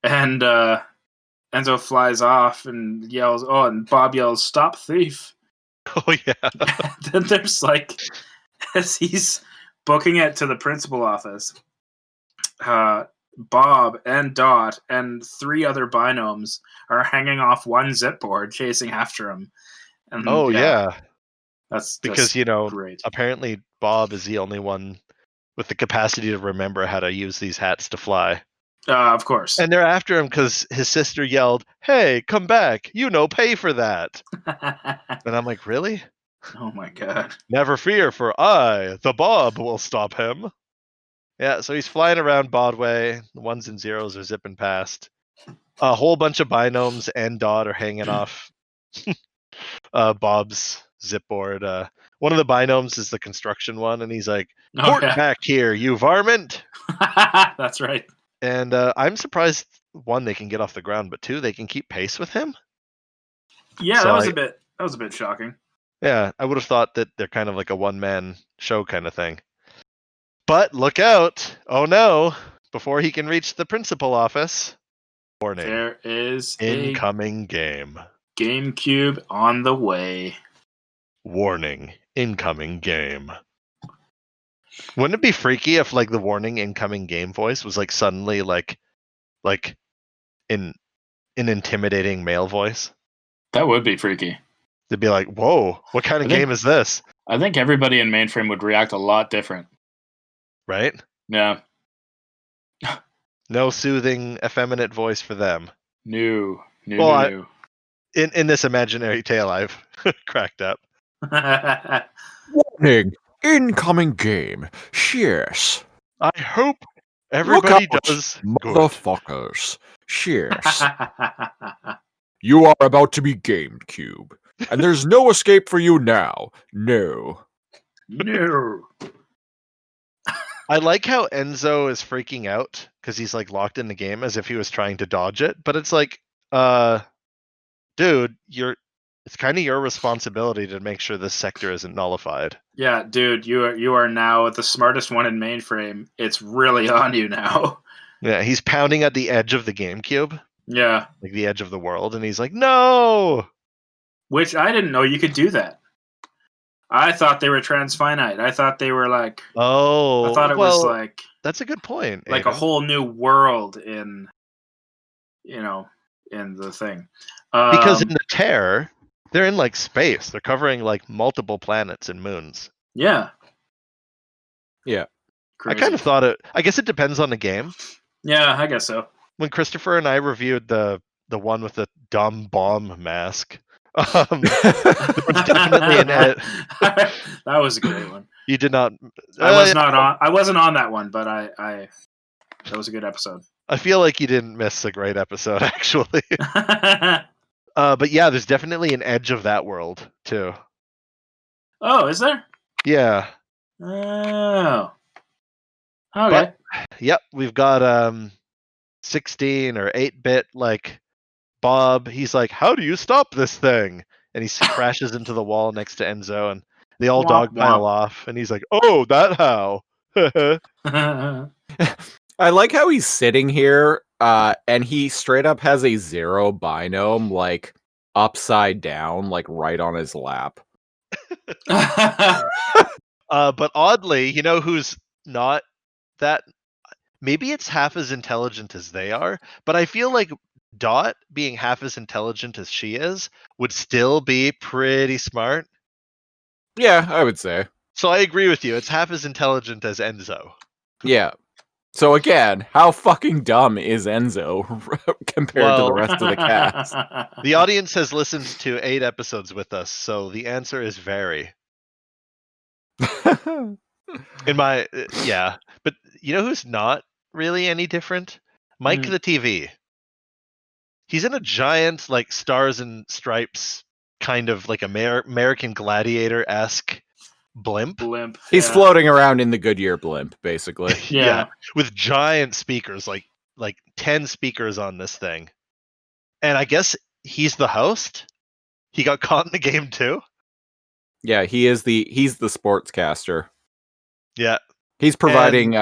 And Enzo flies off and yells, oh, and Bob yells, stop thief. Oh, yeah. Then there's like, as he's booking it to the principal office, Bob and Dot and 3 other binomes are hanging off one zip board chasing after him. And Oh, yeah. That's Because, great. apparently Bob is the only one with the capacity to remember how to use these hats to fly. Of course. And they're after him because his sister yelled, hey, come back. Pay for that. And I'm like, really? Oh, my God. Never fear, for I, the Bob, will stop him. Yeah, so he's flying around Bodway. The 1s and 0s are zipping past. A whole bunch of binomes and Dot are hanging off Bob's zip board. One of the binomes is the construction one, and he's like, port back here, you varmint! That's right. And I'm surprised, 1, they can get off the ground, but 2, they can keep pace with him. Yeah, So that was a bit shocking. Yeah, I would have thought that they're kind of like a one-man show kind of thing. But look out! Oh no! Before he can reach the principal office, warning. There is incoming game. GameCube on the way. Warning, incoming game. Wouldn't it be freaky if like the warning incoming game voice was like suddenly like in an intimidating male voice? That would be freaky. They'd be like, whoa, what kind of game is this? I think everybody in Mainframe would react a lot different. Right? Yeah. No soothing, effeminate voice for them. No. In this imaginary tale I've cracked up. Warning! Incoming game. Cheers. I hope everybody does good. Motherfuckers. Cheers. You are about to be GameCube, and there's no escape for you now. No. I like how Enzo is freaking out because he's like locked in the game as if he was trying to dodge it, but it's like, dude, it's kind of your responsibility to make sure this sector isn't nullified. Yeah, dude, you are now the smartest one in Mainframe. It's really on you now. Yeah, he's pounding at the edge of the GameCube. Yeah. Like the edge of the world, and he's like, no! Which I didn't know you could do that. I thought they were transfinite. I thought they were like... Oh. I thought it was like... That's a good point. Like Aiden. a whole new world in the thing. Because in the Tear, they're in like space. They're covering like multiple planets and moons. Yeah. Yeah. Crazy. I kind of thought it... I guess it depends on the game. Yeah, I guess so. When Christopher and I reviewed the one with the dumb bomb mask, there was definitely an edge. That was a great one. You did not. I wasn't on that one, but that was a good episode. I feel like you didn't miss a great episode, actually. But yeah, there's definitely an edge of that world too. Oh, is there? Yeah. Oh. Okay. Yep, we've got 16 or 8-bit like Bob. He's like, how do you stop this thing? And he crashes into the wall next to Enzo, and they all dogpile off. And he's like, oh, that how? I like how he's sitting here, and he straight up has a 0 binome, like, upside down, like, right on his lap. But oddly, you know who's not that... Maybe it's half as intelligent as they are, but I feel like Dot, being half as intelligent as she is, would still be pretty smart. Yeah, I would say. So I agree with you. It's half as intelligent as Enzo. Yeah. So again, how fucking dumb is Enzo compared to the rest of the cast? The audience has listened to 8 episodes with us, so the answer is very. Yeah. But you know who's not really any different? Mike the TV. He's in a giant, like, Stars and Stripes kind of like American Gladiator-esque blimp. He's floating around in the Goodyear blimp, basically. Yeah. With giant speakers, like 10 speakers on this thing. And I guess he's the host? He got caught in the game too? Yeah, he's the sportscaster. Yeah. He's providing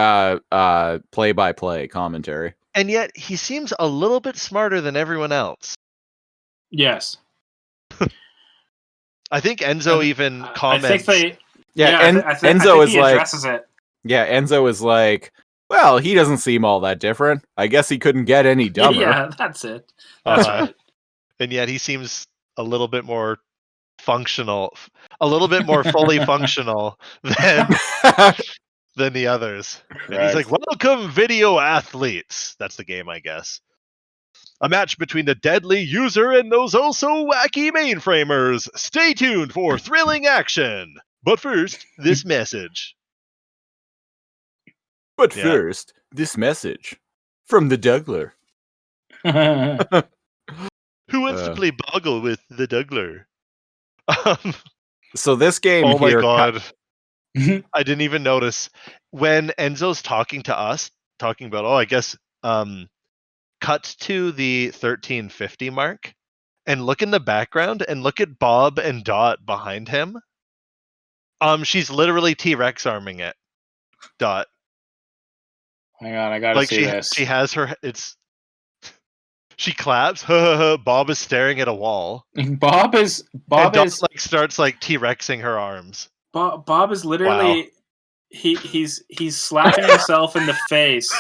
play-by-play commentary. And yet he seems a little bit smarter than everyone else. Yes. I think Enzo even comments. I think Enzo is he like, addresses it. yeah, Enzo is like, well, he doesn't seem all that different. I guess he couldn't get any dumber. Yeah, that's it. That's right. And yet he seems a little bit more functional, a little bit more fully functional than the others. And he's like, welcome, video athletes. That's the game, I guess. A match between the deadly user and those also wacky mainframers. Stay tuned for thrilling action. But first, this message. But first, this message from the Dougler. Who wants to play Boggle with the Dougler? So this game oh here... my god. I didn't even notice. When Enzo's talking to us, talking about, I guess... cut to the 1350 mark and look in the background and look at Bob and Dot behind him. She's literally T-Rex arming it. Dot. Hang on, I gotta see this. She has her. She claps. Bob is staring at a wall. Bob is starts like T-Rexing her arms. Bob is literally he's slapping himself in the face.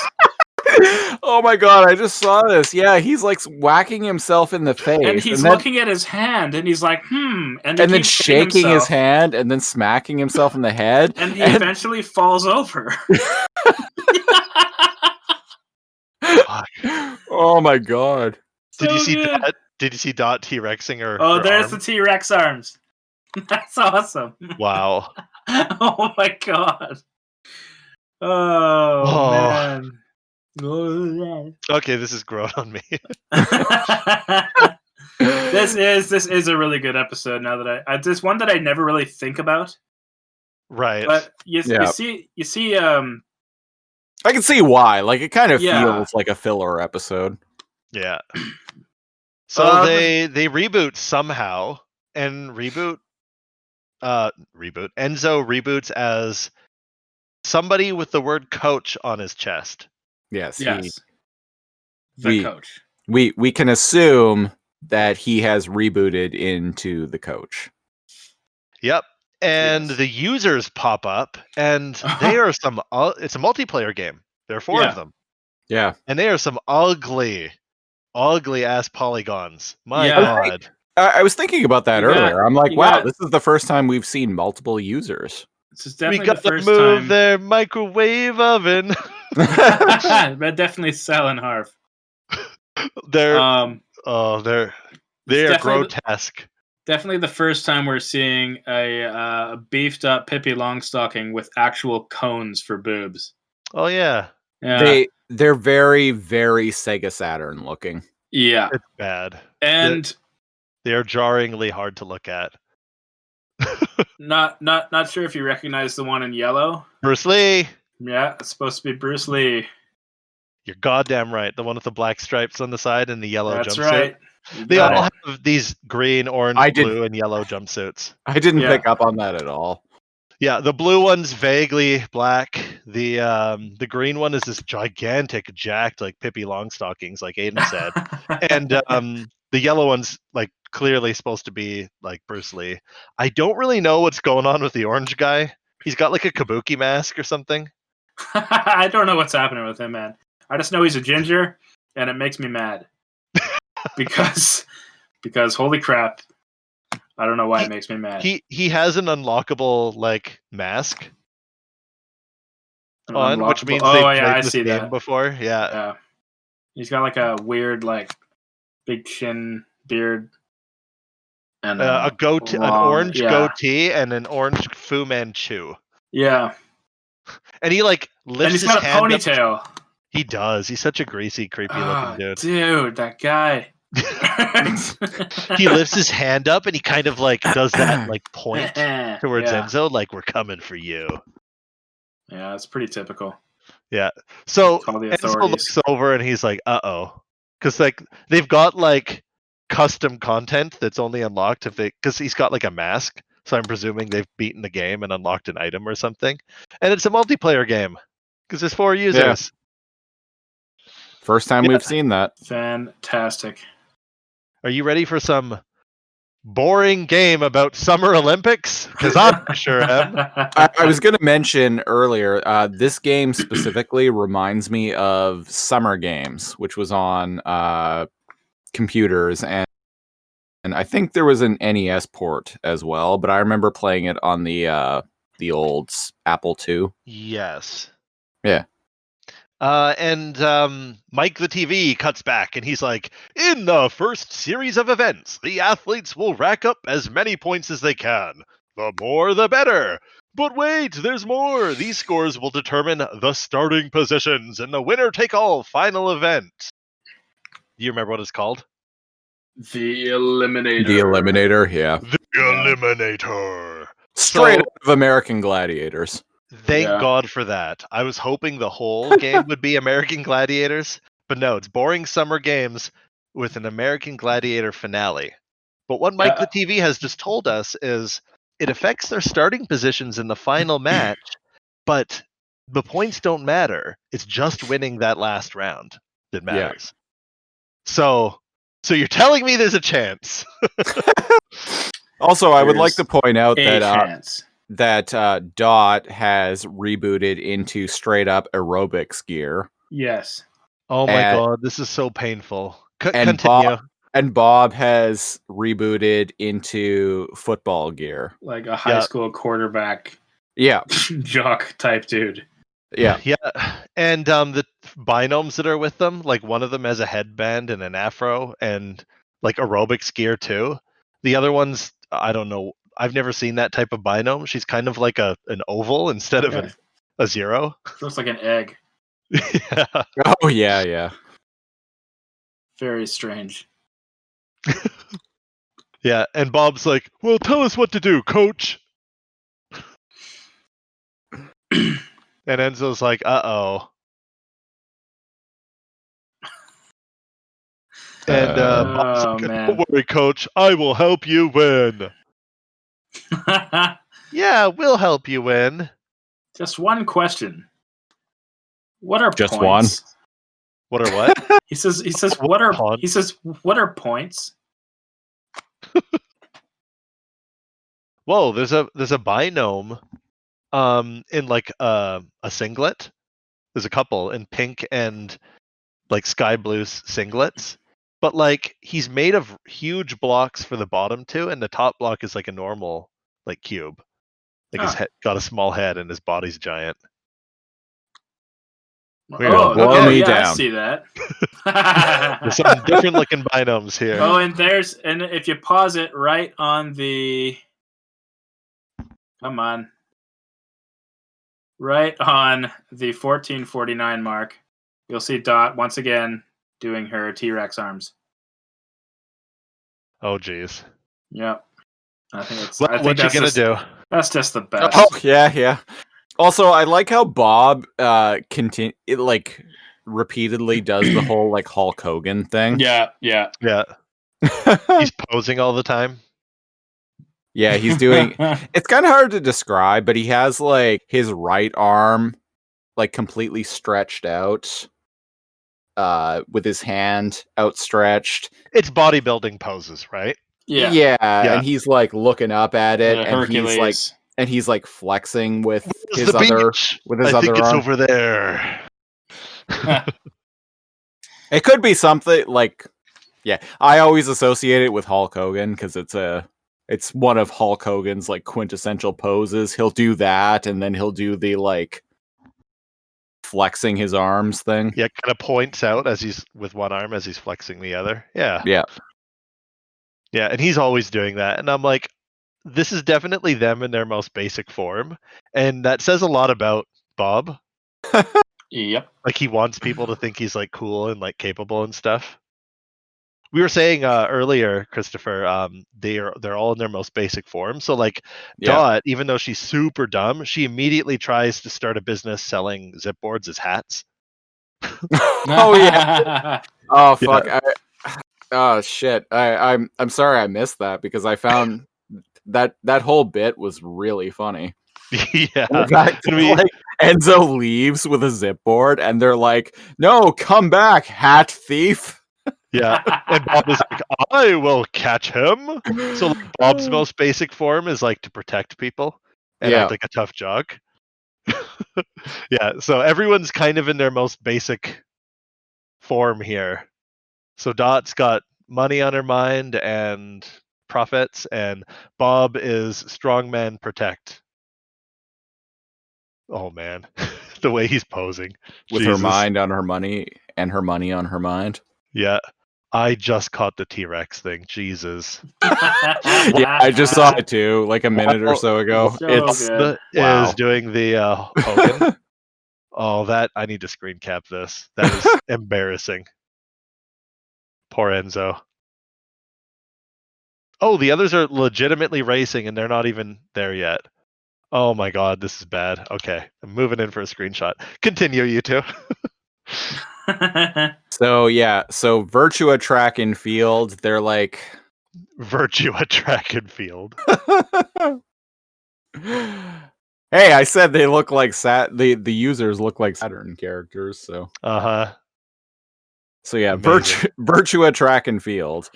Oh my god, I just saw this. Yeah, he's like whacking himself in the face. And he's looking at his hand and he's like, and then shaking his hand and then smacking himself in the head. And he eventually falls over. Oh my god. Did you see that? Did you see Dot T-Rexing her? Oh, her there's arm? the T-Rex arms. That's awesome. Wow. Oh my god. Oh man. Okay, this is grown on me. This is a really good episode. Now that I this one that I never really think about. Right. But you see. I can see why. Like it kind of feels like a filler episode. Yeah. So they reboot somehow, and reboot. Enzo reboots as somebody with the word coach on his chest. Yes. The coach. We can assume that he has rebooted into the coach. Yep. And the users pop up, and they are some. It's a multiplayer game. There are 4 of them. Yeah. And they are some ugly ass polygons. My god. I was thinking about that earlier. I'm like, wow, this is the first time we've seen multiple users. This is definitely we got the first to move time. their microwave oven. But definitely selling Harv. They are grotesque. Definitely the first time we're seeing a beefed up Pippi Longstocking with actual cones for boobs. Oh yeah. They're very, very Sega Saturn looking. Yeah. It's bad. And they're jarringly hard to look at. Not sure if you recognize the one in yellow. Bruce Lee. Yeah, it's supposed to be Bruce Lee. You're goddamn right. The one with the black stripes on the side and the yellow jumpsuit. That's right. They all have these green, orange, blue, and yellow jumpsuits. I didn't pick up on that at all. Yeah, the blue one's vaguely black. The green one is this gigantic, jacked, like Pippi Longstockings, like Aiden said. And the yellow one's like clearly supposed to be like Bruce Lee. I don't really know what's going on with the orange guy. He's got like a kabuki mask or something. I don't know what's happening with him, man. I just know he's a ginger, and it makes me mad. because holy crap. I don't know why it makes me mad. He has an unlockable like mask on, which means they've played this game before. Yeah. He's got like a weird like big chin beard and a goatee, an orange goatee, and an orange Fu Manchu. Yeah. And he like lifts his hand. And he's got a ponytail. He does. He's such a greasy, creepy looking dude. Dude, that guy. He lifts his hand up and he kind of like does that like point towards Enzo, like we're coming for you. Yeah, it's pretty typical. Yeah. So Enzo looks over and he's like, "Uh-oh," because like they've got like custom content that's only unlocked if because he's got like a mask. so I'm presuming they've beaten the game and unlocked an item or something. And it's a multiplayer game because there's 4 users. First time we've seen that. Fantastic. Are you ready for some boring game about Summer Olympics? Because I'm sure am. I was going to mention earlier, this game specifically reminds me of Summer Games, which was on computers, and I think there was an NES port as well, but I remember playing it on the old Apple II. Yes. Yeah. And Mike the TV cuts back and he's like, in the first series of events, the athletes will rack up as many points as they can. The more, the better. But wait, there's more. These scores will determine the starting positions in the winner-take-all final event. Do you remember what it's called? The Eliminator. The Eliminator, yeah. The Eliminator. Straight out of American Gladiators. Thank God for that. I was hoping the whole game would be American Gladiators, but no, it's boring summer games with an American Gladiator finale. But what Mike the TV has just told us is it affects their starting positions in the final match, but the points don't matter. It's just winning that last round that matters. So you're telling me there's a chance. Also, I would like to point out a that chance. that Dot has rebooted into straight up aerobics gear. Yes. Oh my God, this is so painful. And Continue. Bob has rebooted into football gear. Like a high school quarterback. Yeah. Jock type dude. Yeah. Yeah. And the binomes that are with them, like one of them has a headband and an afro and like aerobics gear too. The other one's, I don't know. I've never seen that type of binome. She's kind of like an oval instead of a zero. Looks like an egg. Yeah. Oh, yeah. Very strange. Yeah, and Bob's like, well, tell us what to do, coach. And Enzo's like, uh-oh. And Bob's like, don't worry, coach. I will help you win. Yeah, we'll help you win. Just one question. What are just points? One? What are what? He says what are points? Whoa, there's a binome in like a singlet. There's a couple in pink and like sky blue singlets. But like he's made of huge blocks for the bottom two, and the top block is like a normal like cube. Like his head got a small head and his body's giant. Blow me down. I see that. There's some different looking binomes here. Oh, and if you pause it right on the right on the 1449 mark, you'll see Dot once again doing her T-Rex arms. Oh geez. Yep. I think what you gonna do? That's just the best. Oh yeah. Also, I like how Bob repeatedly does the whole like Hulk Hogan thing. Yeah. He's posing all the time. Yeah, he's doing. It's kind of hard to describe, but he has like his right arm like completely stretched out, with his hand outstretched. It's bodybuilding poses, right? Yeah, and he's like looking up at it, and Hercules. he's like flexing with Where's his the other beach? with his I other think it's arm. over there. It could be something like, yeah. I always associate it with Hulk Hogan because it's one of Hulk Hogan's like quintessential poses. He'll do that, and then he'll do the like flexing his arms thing. Yeah, kind of points out as he's with one arm as he's flexing the other. Yeah, and he's always doing that, and I'm like, this is definitely them in their most basic form, and that says a lot about Bob. Yep. Like he wants people to think he's like cool and like capable and stuff. We were saying earlier, Christopher, they're all in their most basic form. So like Dot, even though she's super dumb, she immediately tries to start a business selling zip boards as hats. Oh yeah. Oh fuck. Yeah. Oh shit. I'm sorry I missed that because I found that whole bit was really funny. Yeah. The fact that, like, Enzo leaves with a zip board, and they're like, "No, come back, hat thief." Yeah. And Bob is like, I will catch him. So like, Bob's most basic form is like to protect people and Yeah. act like a tough jock. Yeah. So everyone's kind of in their most basic form here. So Dot's got money on her mind and profits, and Bob is strongman protect. Oh man, the way he's posing with Jesus. her mind on her money and her money on her mind. Yeah, I just caught the T-Rex thing. Jesus. Yeah, I just saw it too, like a minute or so ago. So It's good. Wow. Is doing the Hogan. Oh, that I need to screen cap this. That is embarrassing. Poor Enzo. Oh, the others are legitimately racing, and they're not even there yet. Oh my god, this is bad. Okay, I'm moving in for a screenshot. Continue, you two. So Virtua track and field, they're like Virtua track and field. Hey, I said they look like the users look like Saturn characters, so. So yeah, Amazing. Virtua track and field.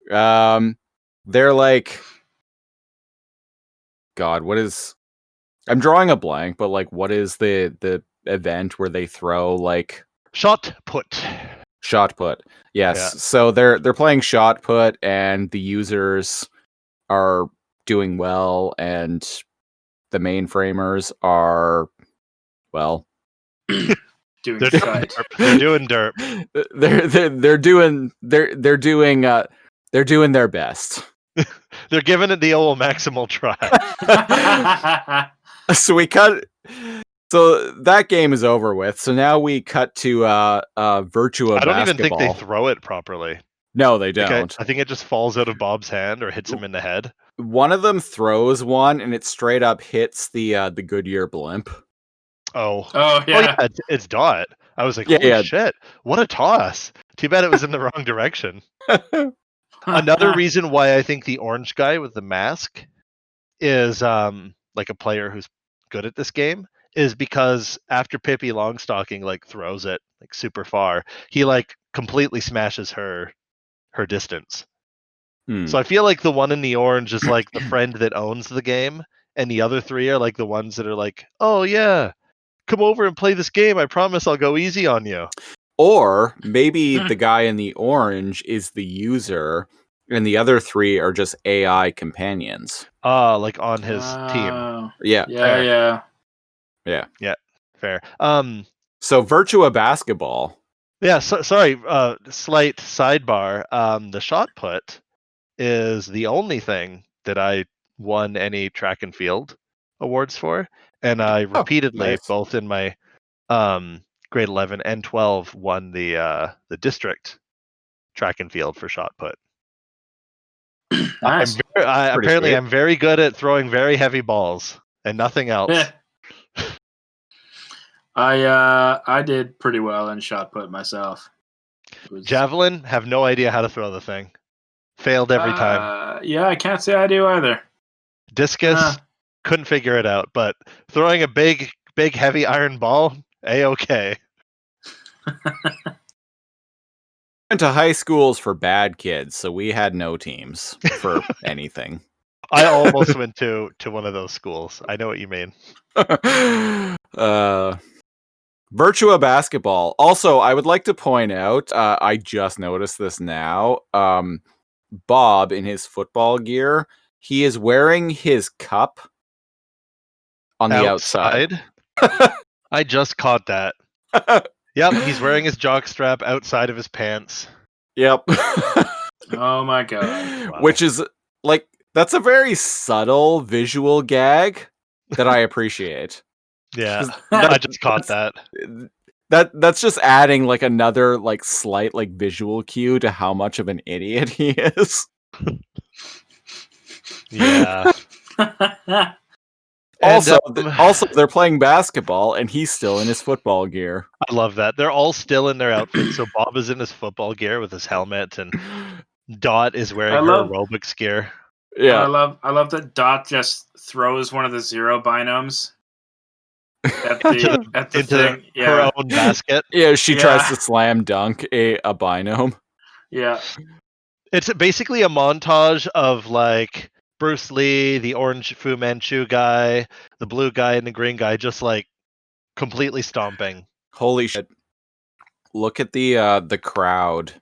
They're like, God, what is? I'm drawing a blank, but like, what is the event where they throw like shot put? Shot put. Yes. Yeah. So they're playing shot put, and the users are doing well, and the mainframers are, well, doing They're shite. doing derp. They're doing their best. They're giving it the old maximal try. So we cut. So that game is over with. So now we cut to Virtua Basketball. I don't even think they throw it properly. No, they don't. I think it just falls out of Bob's hand or hits him in the head. One of them throws one, and it straight up hits the Goodyear blimp. Oh yeah. It's Dot. I was like, Yeah, holy yeah. shit, what a toss. Too bad it was in the wrong direction. Another reason why I think the orange guy with the mask is like a player who's good at this game is because after Pippi Longstocking like throws it like super far, he like completely smashes her distance. So I feel like the one in the orange is like the friend that owns the game, and the other three are like the ones that are like, oh yeah, come over and play this game. I promise I'll go easy on you. Or maybe the guy in the orange is the user, and the other three are just AI companions. Like on his team. Yeah. Yeah. Fair. So Virtua Basketball. Yeah, sorry, slight sidebar. The shot put is the only thing that I won any track and field awards for, and I repeatedly, nice. both in my grade 11 and 12, won the district track and field for shot put. Nice. Apparently, I'm very good at throwing very heavy balls and nothing else. I did pretty well in shot put myself. Javelin, have no idea how to throw the thing. Failed every time. Yeah, I can't say I do either. Discus, couldn't figure it out, but throwing a big heavy iron ball, A-okay. Went to high schools for bad kids, so we had no teams for anything. I almost went to one of those schools. I know what you mean. Virtua Basketball. Also, I would like to point out, I just noticed this now. Bob, in his football gear, he is wearing his cup on the outside. I just caught that. Yep, he's wearing his jockstrap outside of his pants. Yep. Oh my god. Wow. Which is, like, that's a very subtle visual gag that I appreciate. Yeah, I just caught that. That's just adding like another like slight like visual cue to how much of an idiot he is. Yeah. Also, they're playing basketball, and he's still in his football gear. I love that. They're all still in their outfits. So Bob is in his football gear with his helmet, and Dot is wearing her aerobics gear. Yeah. I love that Dot just throws one of the zero binomes at the into thing. her Yeah. own basket. Yeah, she tries Yeah. to slam dunk a binome. Yeah. It's basically a montage of like Bruce Lee, the orange Fu Manchu guy, the blue guy, and the green guy just like completely stomping. Holy shit. Look at the crowd.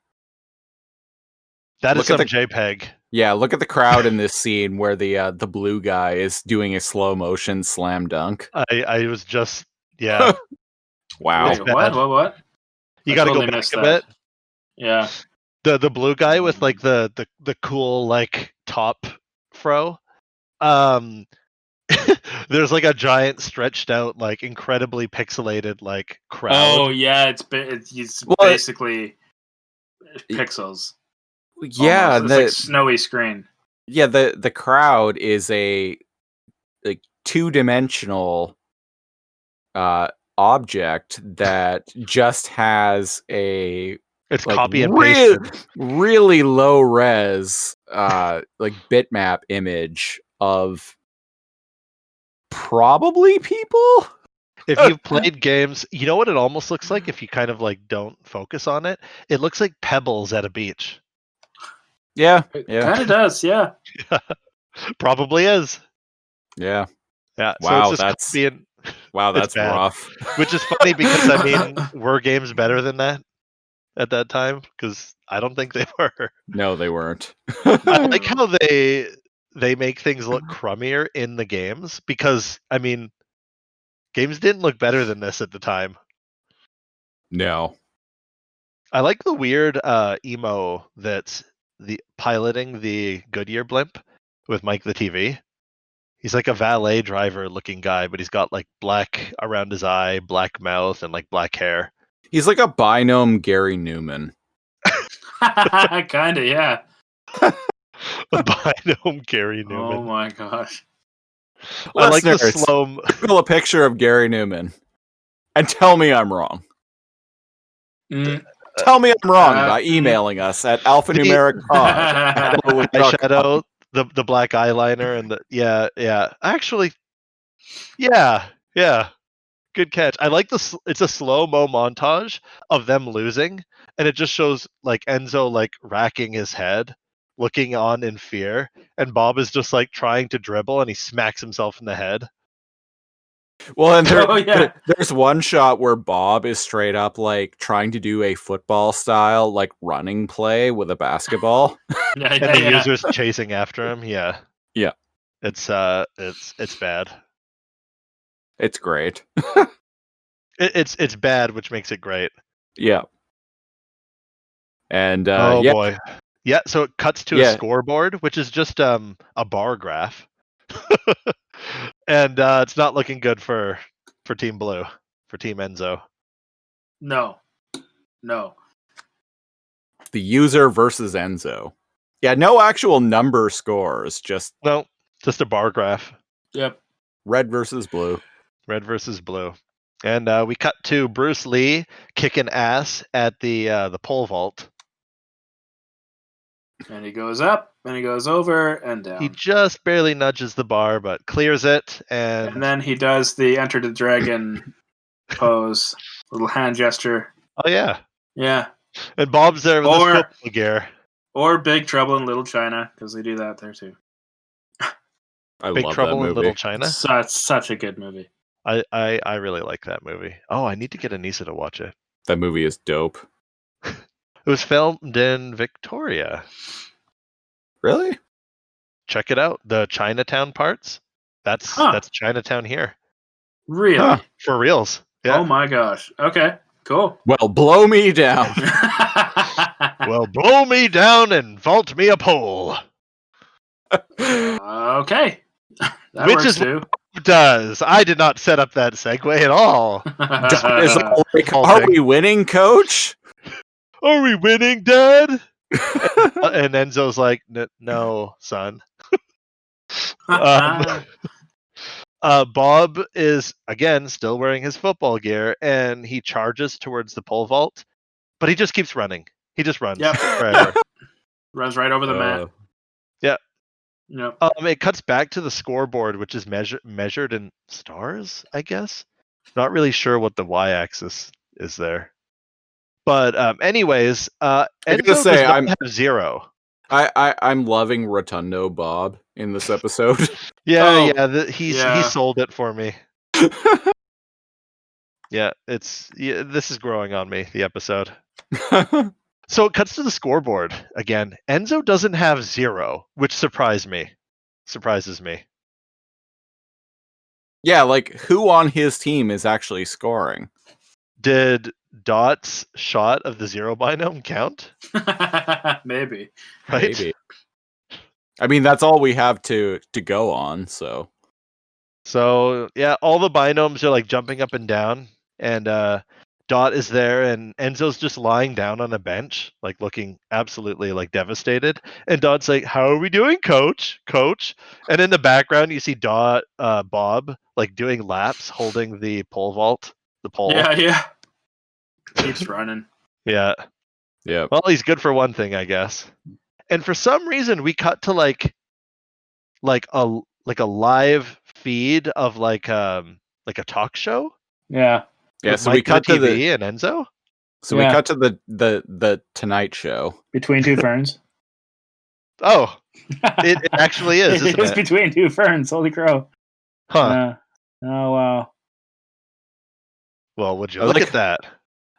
That is Look at some the- JPEG. Yeah, look at the crowd in this scene where the blue guy is doing a slow motion slam dunk. I was just yeah. Wow. It's Wait, bad. what? You I got to totally go back missed a that. bit. Yeah. The blue guy with like the cool like top fro. There's like a giant stretched out like incredibly pixelated like crowd. Oh yeah, it's Well, basically pixels. Yeah, Almost. It's like snowy screen. yeah, the crowd is a like two-dimensional object that just has a It's like copy and pasted. really low res like bitmap image of probably people. If you've played games, you know what it almost looks like if you kind of like don't focus on it. It looks like pebbles at a beach. Yeah, It yeah, kind of does. Yeah. Probably is. yeah. Yeah. So Wow, it's just being wow, it's that's bad. rough. Which is funny because I mean, were games better than that at that time? Because I don't think they were. No, they weren't. I like how they make things look crummier in the games because I mean, games didn't look better than this at the time. No. I like the weird emo that's the piloting the Goodyear blimp with Mike the TV. He's like a valet driver looking guy, but he's got like black around his eye, black mouth, and like black hair. He's like a binome Gary Newman. Kinda, yeah. A binome Gary Newman. Oh my gosh. I like the Listeners, slow. Google a picture of Gary Newman and tell me I'm wrong. Mm. Tell me I'm wrong by emailing us at alphanumericpod. Eyeshadow, the black eyeliner, and the yeah. Actually, yeah. Good catch. I like this. It's a slow mo montage of them losing, and it just shows like Enzo like racking his head, looking on in fear, and Bob is just like trying to dribble, and he smacks himself in the head. Well, and yeah. there's one shot where Bob is straight up like trying to do a football style like running play with a basketball. Yeah, And the user's chasing after him. Yeah. It's bad. It's great. It's bad, which makes it great. Yeah. And Oh yeah, boy. Yeah, so it cuts to Yeah. a scoreboard, which is just a bar graph. And it's not looking good for Team Blue, for Team Enzo. No. the user versus Enzo. Yeah, no actual number scores, just No, just a bar graph. Yep. red versus blue. Red versus blue. And we cut to Bruce Lee kicking ass at the pole vault. And he goes up, and he goes over and down. He just barely nudges the bar, but clears it. And then he does the Enter the Dragon pose, little hand gesture. oh yeah, Yeah. and Bob's there with his Or- football gear. Or Big Trouble in Little China, because they do that there too. I Big love Trouble that in movie. Little China. It's such a good movie. I really like that movie. Oh, I need to get Anissa to watch it. That movie is dope. It was filmed in Victoria. Really? Check it out. The Chinatown parts. That's Chinatown here. Really? Huh. For reals. Yeah. Oh my gosh. Okay. Cool. Well, blow me down. Well, blow me down and vault me a pole. Okay. That Which works is too. Does. I did not set up that segue at all. Is like, are we winning, coach? Are we winning, Dad? And Enzo's like, no, son. Bob is, again, still wearing his football gear, and he charges towards the pole vault, but he just keeps running. He just runs Yep. forever. Runs right over the mat. Yep. It cuts back to the scoreboard, which is measured in stars, I guess. Not really sure what the y-axis is there. But anyways, Enzo does say, not have 0. I'm loving Rotundo Bob in this episode. Yeah, yeah. he sold it for me. This is growing on me, the episode. So it cuts to the scoreboard again. Enzo doesn't have 0, which surprises me. Yeah, like who on his team is actually scoring? Did Dot's shot of the 0 binom count? Maybe. Right? Maybe. I mean, that's all we have to go on, so. So, yeah, all the binomes are like jumping up and down, and Dot is there, and Enzo's just lying down on a bench, like looking absolutely like devastated. And Dot's like, "How are we doing, Coach? And in the background, you see Bob, like doing laps, holding the pole vault, the pole. Yeah. Keeps running. Yeah. Yeah. Well, he's good for one thing, I guess. And for some reason, we cut to like a live feed of like a talk show. Yeah. Yeah, with so Mike we cut the to TV and Enzo. So we cut to the Tonight Show. Between Two Ferns. Oh, it actually is, isn't It's it? Between Two Ferns. Holy crow. Huh. Oh, wow. Well, would you look at that?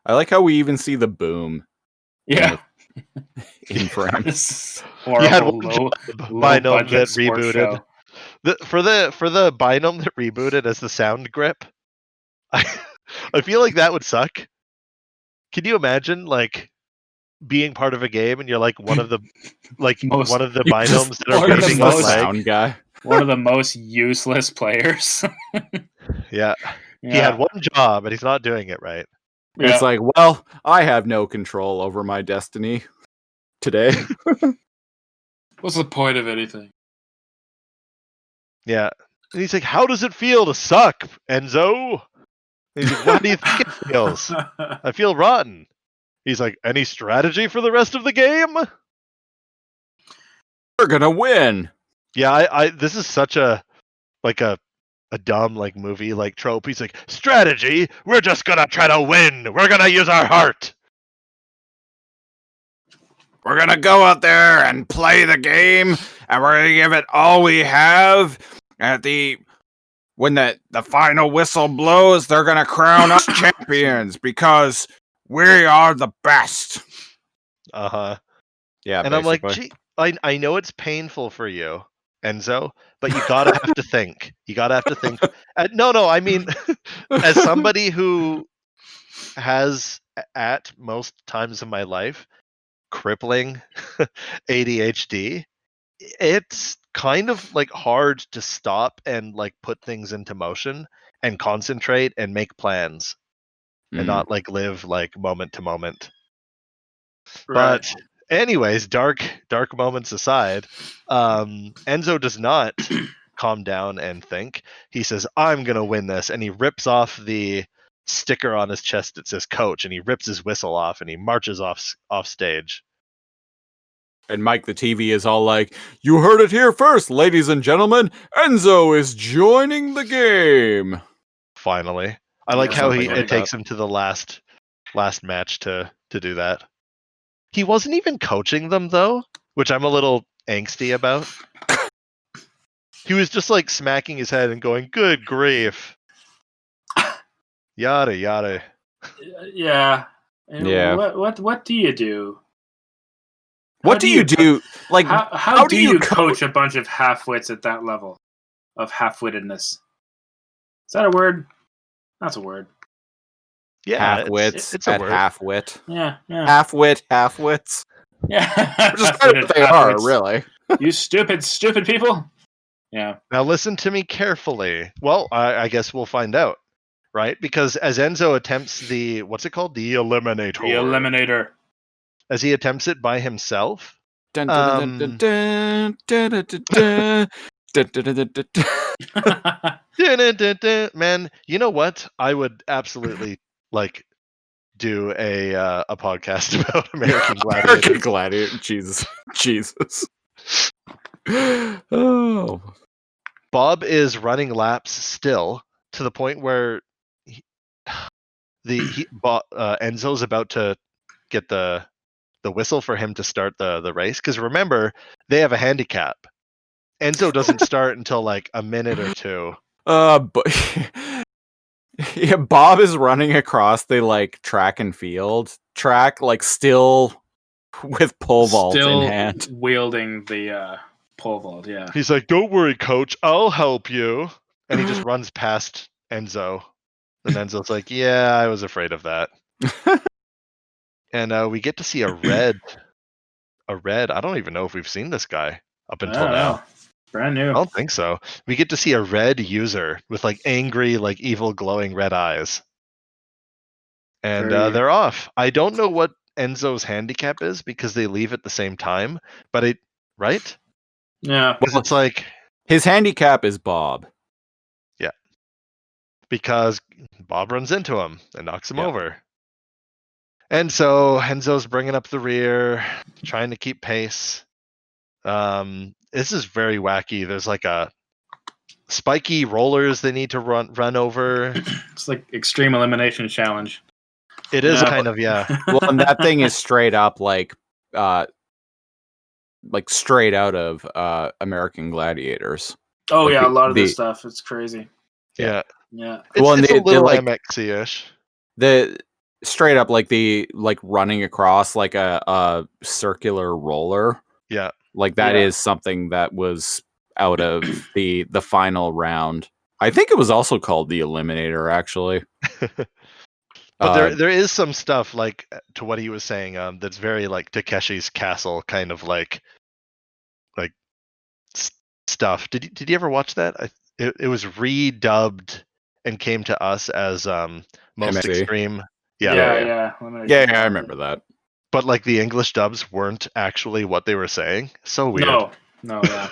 I like how we even see the boom. Yeah. In frame. You had one binom that rebooted. For the binom that rebooted as the sound grip, I feel like that would suck. Can you imagine like being part of a game and you're like one of the binoms that are beeping the on sound guy? One of the most useless players. Yeah. He had one job and he's not doing it right. It's like, well, I have no control over my destiny today. What's the point of anything? Yeah. And he's like, "How does it feel to suck, Enzo?" And he's like, "How do you think it feels?" "I feel rotten." He's like, "Any strategy for the rest of the game?" We're gonna win. Yeah, I this is such a dumb like movie like trope. He's like, "Strategy? We're just gonna try to win. We're gonna use our heart. We're gonna go out there and play the game, and we're gonna give it all we have. When the final whistle blows, they're gonna crown us champions because we are the best." Uh-huh. Yeah, And basically. I'm like, "Gee, I know it's painful for you, Enzo, but you gotta have to think. You gotta have to think." No, I mean, as somebody who has, at most times in my life, crippling ADHD, it's kind of like hard to stop and like put things into motion and concentrate and make plans and not like live like moment to moment. Right. But anyways, dark moments aside, Enzo does not calm down and think. He says, "I'm gonna win this," and he rips off the sticker on his chest that says "Coach," and he rips his whistle off and he marches off stage. And Mike the TV is all like, "You heard it here first, ladies and gentlemen. Enzo is joining the game." Finally, I like how something like it takes him to the last match to do that. He wasn't even coaching them though, which I'm a little angsty about. He was just like smacking his head and going, "Good grief." Yada yada. Yeah. Yeah. What do you do? What do you do? Like, how do you coach a bunch of half-wits at that level of half-wittedness? Is that a word? That's a word. Yeah, half-wits it's a at word. half-wit. Yeah. Half-wit, half-wits. Yeah. Which is kind of what they are, really. You stupid people. Yeah. Now listen to me carefully. Well, I guess we'll find out, right? Because as Enzo attempts the, what's it called? The Eliminator. The Eliminator. As he attempts it by himself. Dun, dun, dun, dun, dun, dun, dun, dun, dun, dun, dun, dun. Man, you know what? I would absolutely like do a podcast about American Gladiator. American Gladiator. Jesus. Oh. Bob is running laps still to the point where Enzo's about to get the whistle for him to start the race, because remember, they have a handicap. Enzo doesn't start until like a minute or two. But yeah, Bob is running across the like track and field track, like still with pole vault Still in hand. wielding the pole vault. Yeah. He's like, "Don't worry, coach, I'll help you," and he just runs past Enzo. And Enzo's like, "Yeah, I was afraid of that." And we get to see a red. I don't even know if we've seen this guy up I until don't now. know. Brand new. I don't think so. We get to see a red user with like angry, like evil, glowing red eyes. And Very- they're off. I don't know what Enzo's handicap is because they leave at the same time, but right? Yeah. Because it's like, His handicap is Bob. because Bob runs into him and knocks him Yeah. over. And so Enzo's bringing up the rear, trying to keep pace. This is very wacky. There's like a spiky rollers they need to run over. It's like extreme elimination challenge. It is Yeah. kind of, yeah. Well, and that thing is straight up like straight out of American Gladiators. Oh Like yeah, a lot of the- this stuff. It's crazy. Yeah. Yeah. Well, and It's a they little like MXC-ish. the straight up like the like running across like a circular roller. Yeah. Like that is Yeah. something that was out of the final round. I think it was also called the Eliminator, actually. But there is some stuff like to what he was saying that's very like Takeshi's Castle kind of like stuff. Did you ever watch that? It was redubbed and came to us as Most MXC. Extreme. Yeah. I remember that. But like the English dubs weren't actually what they were saying. So weird. No, yeah.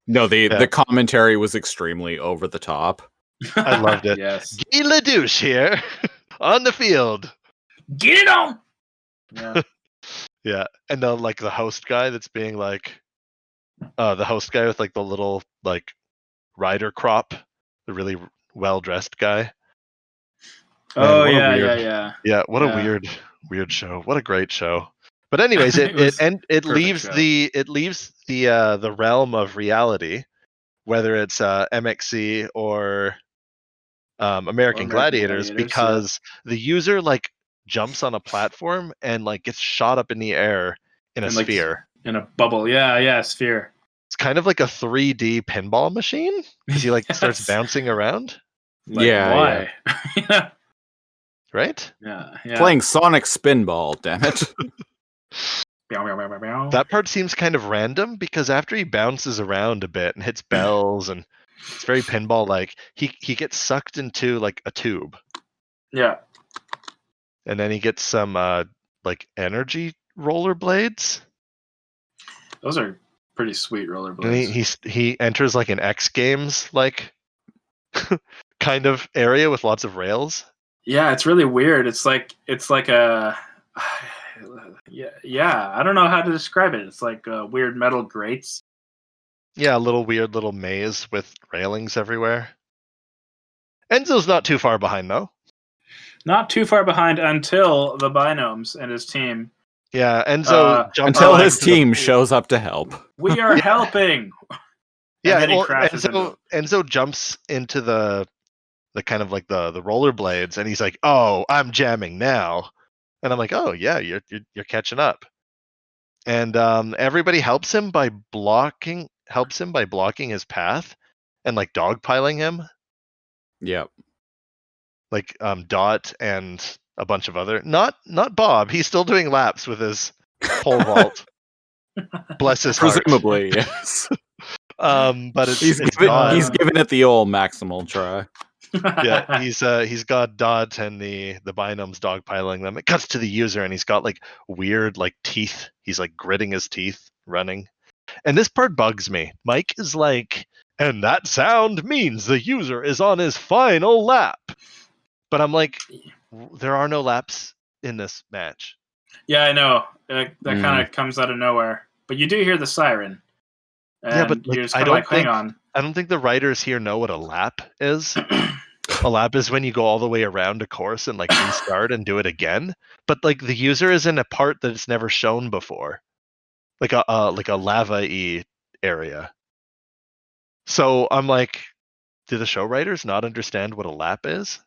No, Yeah. the commentary was extremely over the top. I loved it. Yes. Guy Ledouche here on the field. Get it on. Yeah. Yeah, and then like the host guy that's being like, the host guy with like the little like rider crop, the really well dressed guy. Oh what a yeah, weird- yeah. Yeah, what Yeah. a weird show. What a great show. But anyways, It was it leaves show. the realm of reality, whether it's MXC or American Gladiators, Gladiators, because the user like jumps on a platform and like gets shot up in the air in a And, like, sphere. In a bubble. Yeah, sphere. It's kind of like a 3D pinball machine because he like starts Yes. bouncing around, Like, Yeah, why? Yeah. right? Yeah. Playing Sonic Spinball, damn it. Meow, meow, meow, meow, meow. That part seems kind of random because after he bounces around a bit and hits bells and it's very pinball like, he gets sucked into like a tube Yeah. and then he gets some like energy rollerblades. Those are pretty sweet And rollerblades. he enters like an X Games like kind of area with lots of rails. Yeah, it's really weird. It's like a yeah. I don't know how to describe it. It's like weird metal grates. Yeah, a little weird little maze with railings everywhere. Enzo's not too far behind though. Not too far behind until the Binomes and his team. Yeah, Enzo jumps Until out his into the team pool. shows up to help. We are helping. Yeah, then he well, crashes into Enzo jumps into the kind of like the rollerblades, and he's like, "Oh, I'm jamming now," and I'm like, "Oh yeah, you're catching up." And everybody helps him by blocking his path and like dogpiling him, Yep. like Dot and a bunch of other not Bob. He's still doing laps with his pole vault. Bless his heart. Presumably, yes. But He's it's given, Dot. he's given it the old maximal try. Yeah, he's got Dot and the binomes dogpiling them. It cuts to the user and he's got like weird like teeth. He's like gritting his teeth running. And this part bugs me. Mike is like, and that sound means the user is on his final lap. But I'm like, there are no laps in this match. Yeah, I know. That kind of comes out of nowhere. But you do hear the siren. And Yeah, but, you're like, just I kind of don't like, hang think- on. I don't think the writers here know what a lap is. A lap is when you go all the way around a course and like restart and do it again. But like the user is in a part that it's never shown before, like a lava-y area. So I'm like, do the show writers not understand what a lap is?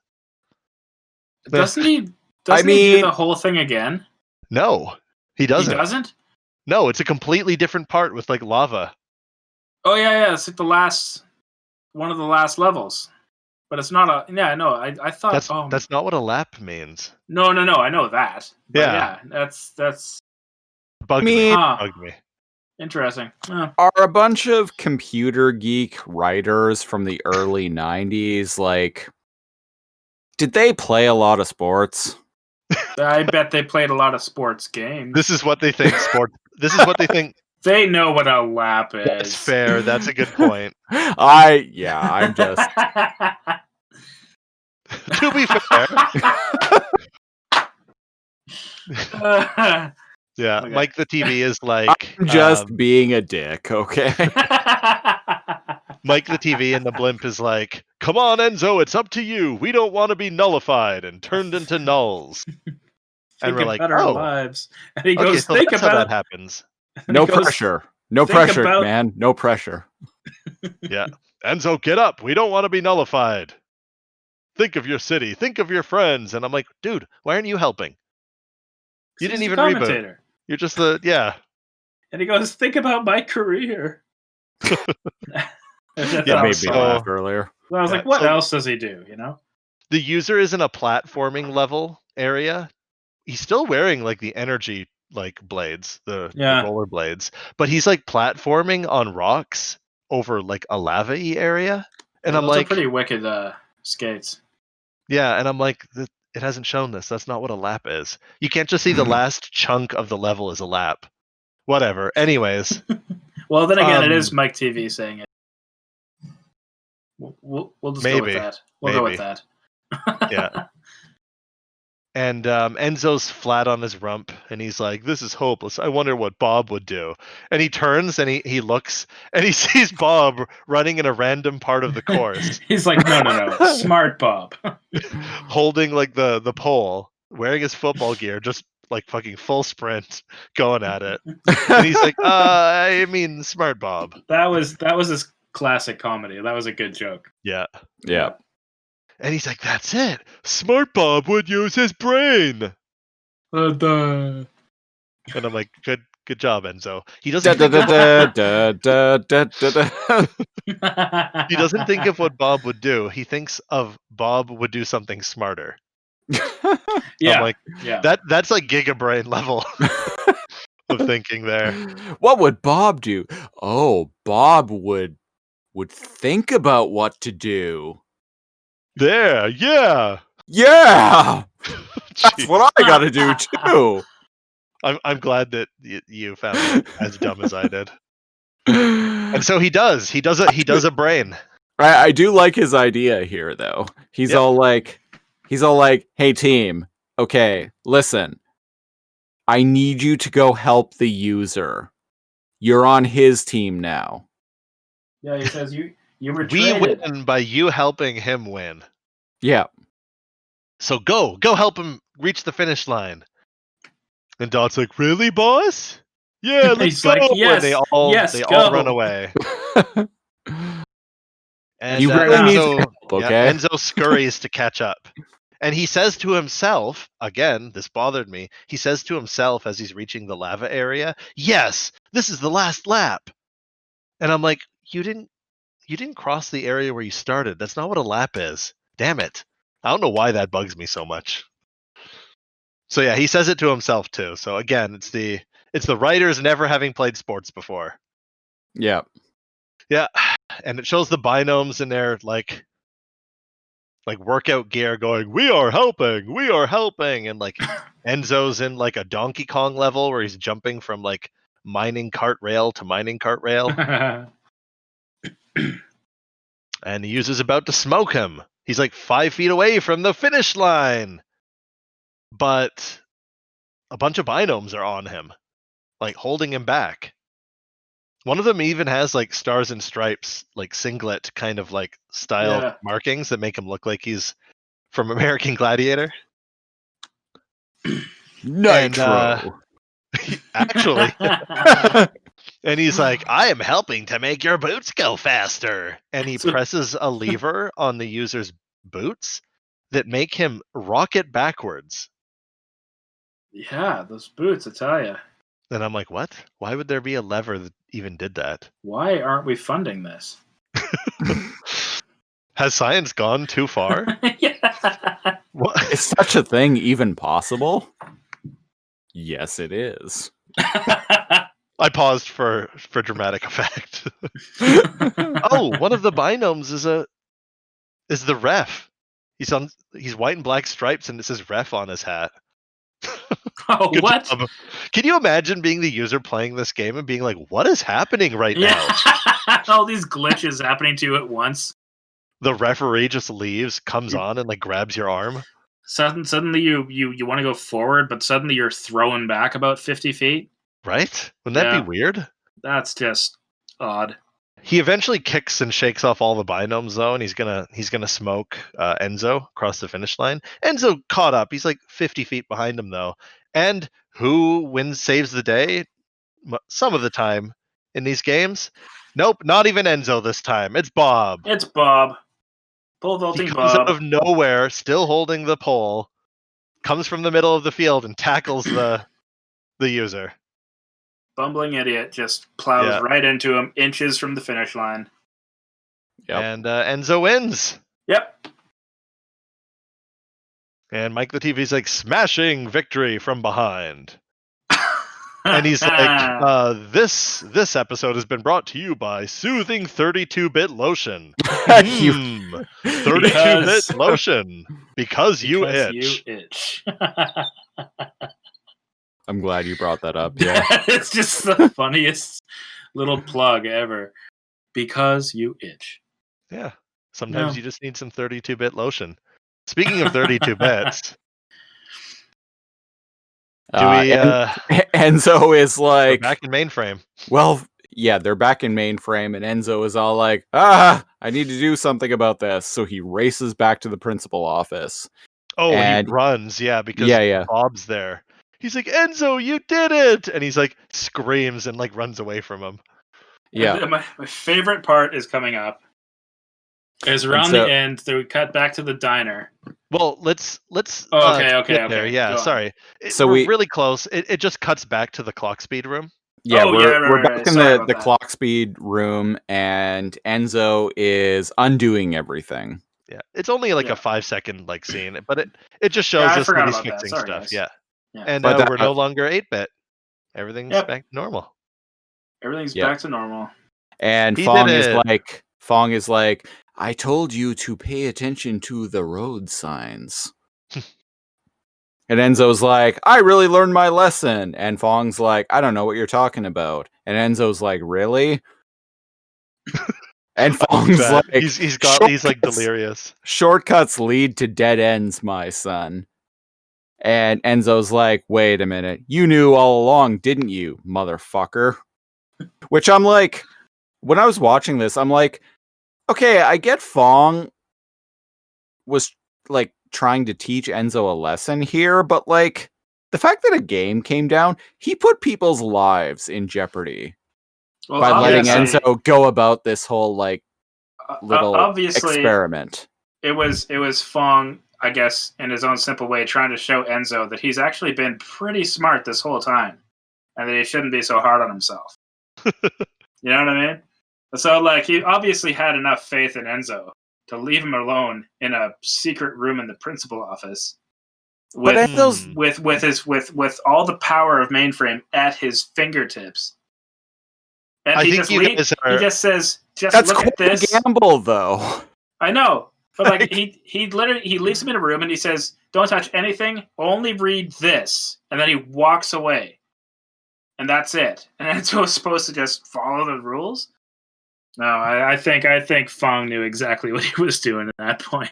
Doesn't he? I Doesn't he do mean- the whole thing again? No, he doesn't. He doesn't. No, it's a completely different part with like lava. Oh yeah. It's like one of the last levels, but it's not a. Yeah, no. I thought. That's not what a lap means. No. I know that. But Yeah. That's Bugged I me. mean- Bugged me. interesting. Oh. Are a bunch of computer geek writers from the early 90s like, did they play a lot of sports? I bet they played a lot of sports games. This is what they think This is what they think. They know what a lap is. That's fair. That's a good point. I'm just To be fair. Yeah, Okay. Mike the TV is like just being a dick, okay? Mike the TV and the blimp is like, come on, Enzo, it's up to you. We don't want to be nullified and turned into nulls. And we're like, about our oh, lives. And he okay, goes, so think that's how about that happens. and No he goes, pressure. No think pressure, about- man. No pressure. Yeah. Enzo, get up. We don't want to be nullified. Think of your city. Think of your friends. And I'm like, dude, why aren't you helping? You He's didn't the even reboot. commentator. You're just the, yeah. And he goes, think about my career. Yeah, That made me so- laugh earlier. So I was Yeah, like, what so- else does he do? You know? The user is in a platforming level area. He's still wearing like the energy like blades, the roller blades, but he's like platforming on rocks over like a lava-y area. And I'm those like, are pretty wicked skates. yeah, and I'm like, it hasn't shown this. That's not what a lap is. You can't just see the last chunk of the level as a lap. Whatever. Anyways, Well, then again, it is Um, Mike TV saying it. We'll just go Maybe. with that. We'll go with Maybe. that. Yeah. And Enzo's flat on his rump, and he's like, "This is hopeless. I wonder what Bob would do." And he turns and he looks, and he sees Bob running in a random part of the course, He's like, no. Smart Bob. holding like the pole, wearing his football gear, just like fucking full sprint, going at it. And he's like, I mean, smart Bob. That was his classic comedy. That was a good joke. Yeah. Yeah. And he's like, that's it. Smart Bob would use his brain. And I'm like, good job, Enzo. He doesn't think of, he doesn't think of what Bob would do. He thinks of Bob would do something smarter. Yeah. I'm like, yeah. that's like gigabrain level of thinking there. What would Bob do? Oh, Bob would think about what to do. There, yeah. Yeah, that's Jeez. what I gotta do too. I'm glad that you found it as dumb as I did. And so he does. He does a brain. I do like his idea here, though. He's Yep. all like, "Hey, team. Okay, listen. I need you to go help the user. You're on his team now." Yeah, he says you were We traded. win by you helping him win. Yeah. So go help him reach the finish line. And Dot's like, really, boss? Yeah, let's He's go. like, yes, and they all go. run away. And You really need Enzo, help, okay? Enzo scurries to catch up. And he says to himself, again, this bothered me. He says to himself as he's reaching the lava area, yes, this is the last lap. And I'm like, you didn't cross the area where you started. That's not what a lap is. Damn it. I don't know why that bugs me so much. So yeah, he says it to himself too. So again, it's the writers never having played sports before. Yeah. Yeah. And it shows the binomes in their like workout gear going, we are helping. And like Enzo's in like a Donkey Kong level where he's jumping from like mining cart rail to mining cart rail. And the user's about to smoke him. He's like 5 feet away from the finish line. But a bunch of binomes are on him, like holding him back. One of them even has like stars and stripes, like singlet kind of like style Yeah. markings that make him look like he's from American Gladiator. Nitro. Actually, and he's like, I am helping to make your boots go faster. And he So- presses a lever on the user's boots that make him rocket backwards. Yeah, those boots, I tell you. And I'm like, what? Why would there be a lever that even did that? Why aren't we funding this? Has science gone too far? Yeah. What? Is such a thing even possible? Yes, it is. I paused for dramatic effect. Oh, one of the binomes is the ref. He's white and black stripes and it says ref on his hat. Oh, Good what? job. Can you imagine being the user playing this game and being like, what is happening right now? Yeah. All these glitches happening to you at once. The referee just leaves, comes on, and like grabs your arm. Suddenly you want to go forward, but suddenly you're thrown back about 50 feet. Right? Wouldn't that Yeah. be weird? That's just odd. He eventually kicks and shakes off all the binomes though, and he's gonna smoke Enzo across the finish line. Enzo caught up. He's like 50 feet behind him though. And who saves the day? Some of the time in these games. Nope, not even Enzo this time. It's Bob. It's Bob. Pole He vaulting comes out Bob. of nowhere, still holding the pole, comes from the middle of the field and tackles the user. Bumbling idiot just plows Yeah. right into him, inches from the finish line. Yep. And Enzo wins. Yep. And Mike the TV's like, smashing victory from behind. And he's like, this episode has been brought to you by Soothing 32-bit Lotion. 32-bit lotion. Because you itch. I'm glad you brought that up. Yeah. It's just the funniest little plug ever. Because you itch. Yeah. Sometimes No. you just need some 32-bit lotion. Speaking of 32 bits, Enzo is we're like, back in mainframe. well, yeah, they're back in mainframe, and Enzo is all like, I need to do something about this. So he races back to the principal office. Oh, And- he runs, yeah, because Yeah. Bob's there. He's like, Enzo, you did it! And he's like, screams and like runs away from him. Yeah. My favorite part is coming up. Is around the end, so we cut back to the diner. Well, let's Okay. get there. Yeah, Go on. sorry. So we're we- really close. It just cuts back to the clock speed room. Yeah, Oh, we're right, back in sorry the about that. clock speed room, and Enzo is undoing everything. Yeah, it's only like Yeah. a 5-second like scene, but it just Yeah, shows I us forgot that he's about that. fixing Sorry, stuff. guys. Yeah, Yeah. and But, we're no longer 8-bit. Everything's Yep. back to normal. Everything's Yep. back to normal. And He Fong did is like, I told you to pay attention to the road signs. And Enzo's like, I really learned my lesson. And Fong's like, I don't know what you're talking about. And Enzo's like, really? And Fong's Bad. like, he's like "Shortcuts- delirious. Shortcuts lead to dead ends, my son. And Enzo's like, wait a minute. You knew all along, didn't you, motherfucker? Which I'm like, when I was watching this, I'm like, okay, I get Fong was like trying to teach Enzo a lesson here, but like the fact that a game came down, he put people's lives in jeopardy Well, by letting obviously- Enzo go about this whole like little obviously, experiment. it was Fong, I guess, in his own simple way, trying to show Enzo that he's actually been pretty smart this whole time, and that he shouldn't be so hard on himself. You know what I mean? So, like, he obviously had enough faith in Enzo to leave him alone in a secret room in the principal office, But with Enzo's with all the power of Mainframe at his fingertips. And I he think just you guys he just says, "Just that's look quite at this." a gamble, though. I know, but like Like- he leaves him in a room and he says, "Don't touch anything. Only read this," and then he walks away, and that's it. And Enzo was supposed to just follow the rules. No, I think Fong knew exactly what he was doing at that point.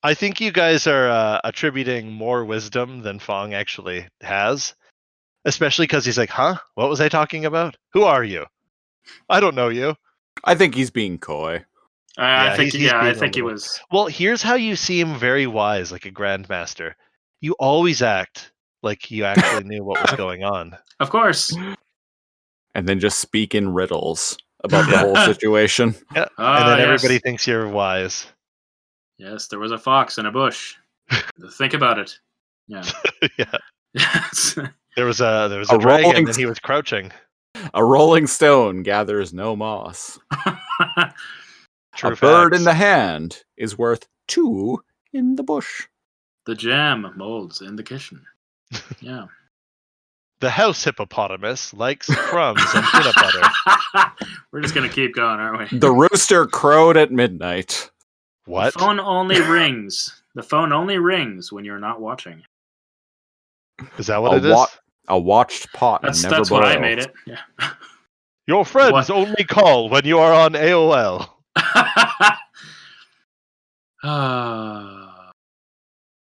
I think you guys are attributing more wisdom than Fong actually has, especially because he's like, "Huh? What was I talking about? Who are you?" I don't know you. I think he's being coy. I think he's being I a think he little- was. Well, here's how you seem very wise, like a grandmaster. You always act like you actually knew what was going on. Of course. And then just speak in riddles about the whole situation. Yeah. Ah, And then yes. everybody thinks you're wise. Yes, there was a fox in a bush. Think about it. Yeah. Yeah. Yes. There was a A dragon rolling- and he was crouching. A rolling stone gathers no moss. True A bird facts. in the hand is worth 2 in the bush. The jam molds in the kitchen. Yeah. The house hippopotamus likes crumbs and peanut butter. We're just gonna keep going, aren't we? The rooster crowed at midnight. What? The phone only rings. The phone only rings when you're not watching. Is that what A it is? A watched pot never That's what I boils. made it. Yeah. Your friends What? only call when you are on AOL.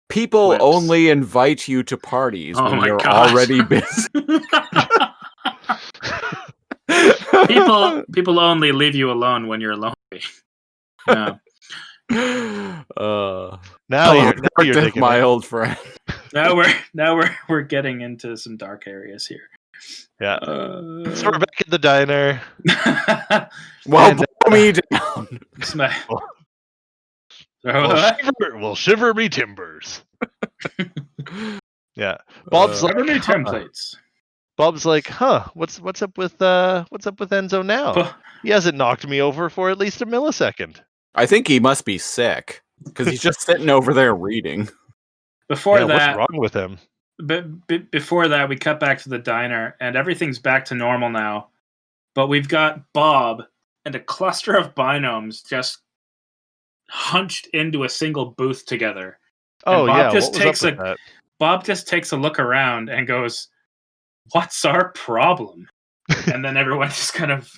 People Whips. only invite you to parties Oh when my you're gosh. already busy. people only leave you alone when you're lonely. Yeah. Now you're Dick, digging my it. old friend. Now we're getting into some dark areas here. Yeah. So we're back at the diner. Well, And, blow me down. Will shiver me timbers. Yeah. Bob's like, Remember huh. templates. Bob's like, what's up with Enzo now? He hasn't knocked me over for at least a millisecond. I think he must be sick because he's just sitting over there reading. Before that, what's wrong with him? before that, we cut back to the diner, and everything's back to normal now. But we've got Bob and a cluster of binomes just hunched into a single booth together. Oh Bob yeah, just what was up with that? Bob just takes a look around and goes, "What's our problem?" And then everyone just kind of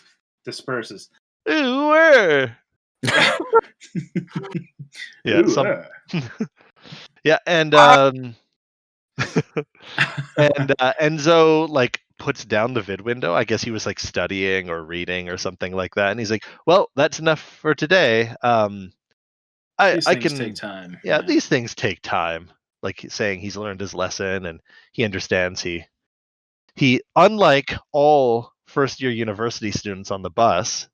disperses. Ooh, where? Yeah, Ooh, yeah, and Enzo like puts down the vid window. I guess he was like studying or reading or something like that, and he's like, "Well, that's enough for today. These I things can take time. Yeah, these things take time." Like saying he's learned his lesson and he understands he unlike all first year university students on the bus,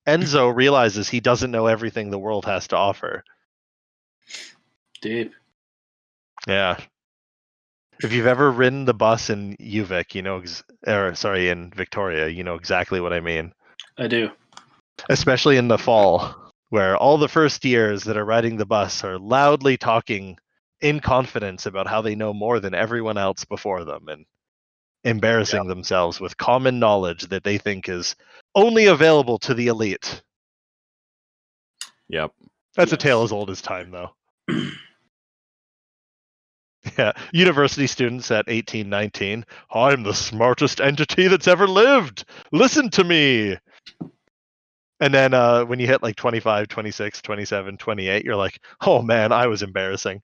Enzo realizes he doesn't know everything the world has to offer. Deep. Yeah. If you've ever ridden the bus in UVic, in Victoria, you know exactly what I mean. I do. Especially in the fall, where all the first years that are riding the bus are loudly talking in confidence about how they know more than everyone else before them and embarrassing themselves with common knowledge that they think is only available to the elite. Yep. That's a Yes. tale as old as time, though. Yeah, university students at 18, 19. I'm the smartest entity that's ever lived. Listen to me. And then when you hit like 25, 26, 27, 28, you're like, oh man, I was embarrassing.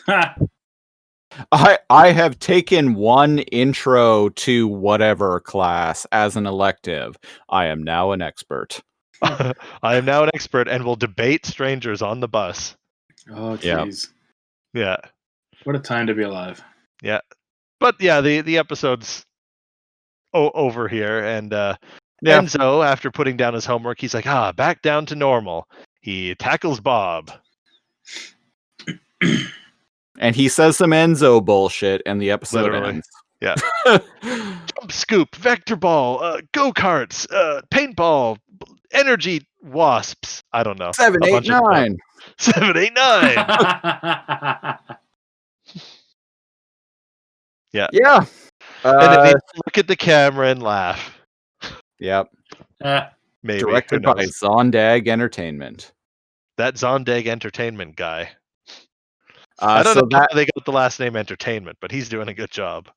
I have taken one intro to whatever class as an elective. I am now an expert. I am now an expert and will debate strangers on the bus. Oh, Yeah. jeez. Yeah. What a time to be alive. Yeah. But yeah, the episode's over here, and Enzo, after putting down his homework, he's like, back down to normal. He tackles Bob. And he says some Enzo bullshit, and the episode Literally. ends. Yeah. Jump scoop, vector ball, go-karts, paintball, energy wasps. I don't know. 7, A 8, bunch of 9. stuff. 7, 8, 9. Yeah. Yeah. And then they look at the camera and laugh. Yep. Maybe. Directed Who by knows? Zondag Entertainment. That Zondag Entertainment guy. I don't know how they got the last name Entertainment, but he's doing a good job.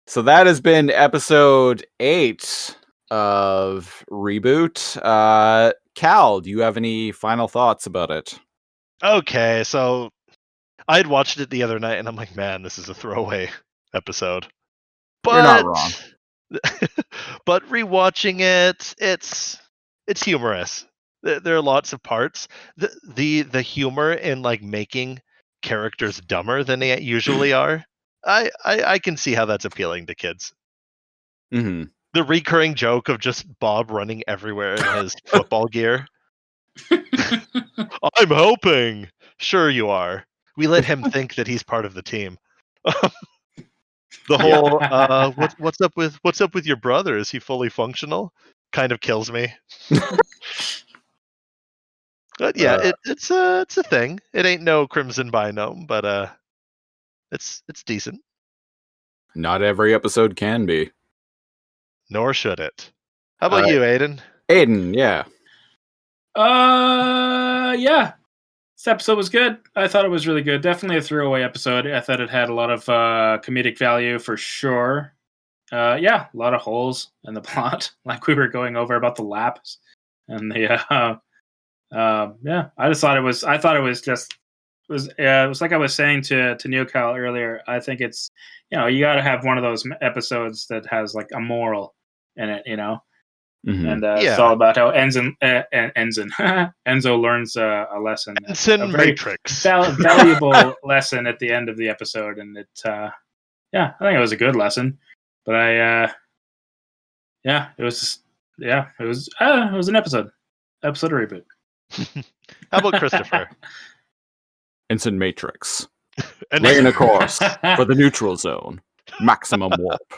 So that has been episode 8 of ReBoot. Cal, do you have any final thoughts about it? Okay, so I had watched it the other night, and I'm like, man, this is a throwaway episode. But You're not wrong. But rewatching it, it's humorous. There are lots of parts. The humor in like making characters dumber than they usually are. I can see how that's appealing to kids. Hmm. The recurring joke of just Bob running everywhere in his football gear. I'm helping. Sure you are. We let him think that he's part of the team. The whole what's up with your brother? Is he fully functional? Kind of kills me. But yeah, it's a thing. It ain't no Crimson Binome, but it's decent. Not every episode can be. Nor should it. How about you, Aiden? Aiden, yeah. Yeah. This episode was good. I thought it was really good. Definitely a throwaway episode. I thought it had a lot of comedic value for sure. Yeah, a lot of holes in the plot, like we were going over about the laps and the. Yeah, I just thought it was. I thought it was just. It was like I was saying to NeoCal earlier. I think it's you got to have one of those episodes that has like a moral in it. Mhm. And it's all about how Enzo learns a lesson, Ensign a very Matrix. valuable lesson at the end of the episode, and it, I think it was a good lesson. But it was an episode of Reboot. How about Christopher? Ensign Matrix. And Laying a course for the neutral zone. Maximum warp.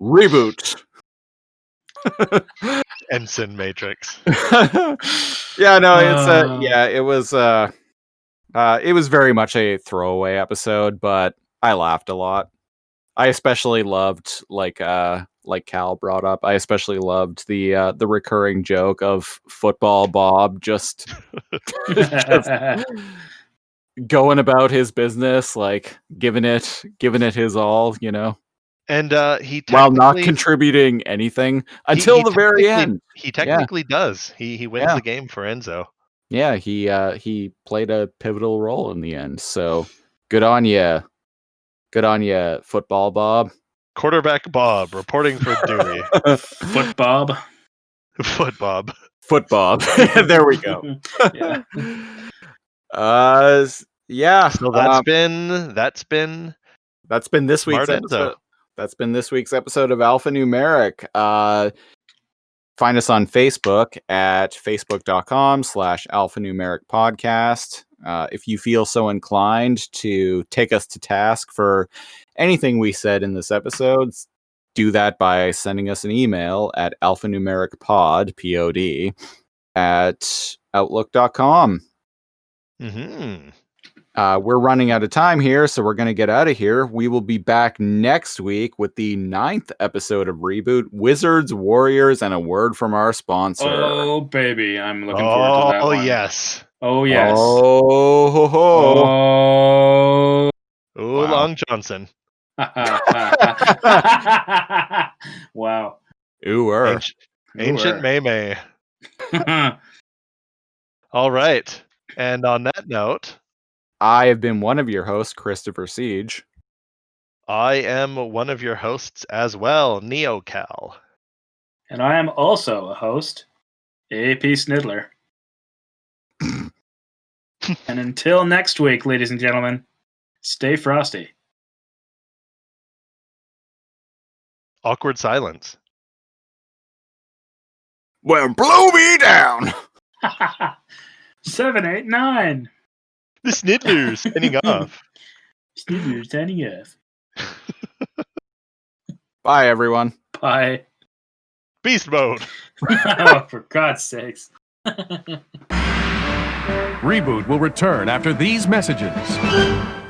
Reboot. Ensign Matrix. Yeah, no, it was very much a throwaway episode, but I laughed a lot. I especially loved, like Cal brought up, I especially loved the recurring joke of Football Bob just going about his business, like giving it his all, And he while not contributing anything until the very end. He technically does. He wins the game for Enzo. Yeah, he played a pivotal role in the end. So good on you. Good on you, Football Bob. Quarterback Bob reporting for duty. Foot Bob. Foot Bob. Foot Bob. There we go. Yeah. Yeah. So that's been this week's Smart episode. Enzo. That's been this week's episode of Alphanumeric. Find us on Facebook at facebook.com/alphanumeric podcast. If you feel so inclined to take us to task for anything we said in this episode, do that by sending us an email at alphanumericpod, P-O-D, at outlook.com. Mm-hmm. We're running out of time here, so we're going to get out of here. We will be back next week with the 9th episode of Reboot, Wizards, Warriors, and a word from our sponsor. Oh, baby. I'm looking forward to that one. Yes. Oh, yes. Oh, ho, ho. Oh. Long Johnson. Wow. Ooh, Ancient May. All right. And on that note, I have been one of your hosts, Christopher Siege. I am one of your hosts as well, NeoCal. And I am also a host, AP Snidler. And until next week, ladies and gentlemen, stay frosty. Awkward silence. Well, blow me down! 7, 8, 9. The Snidler's signing off. Snidler's signing off. Bye, everyone. Bye. Beast mode. Oh, for God's sakes. Reboot will return after these messages.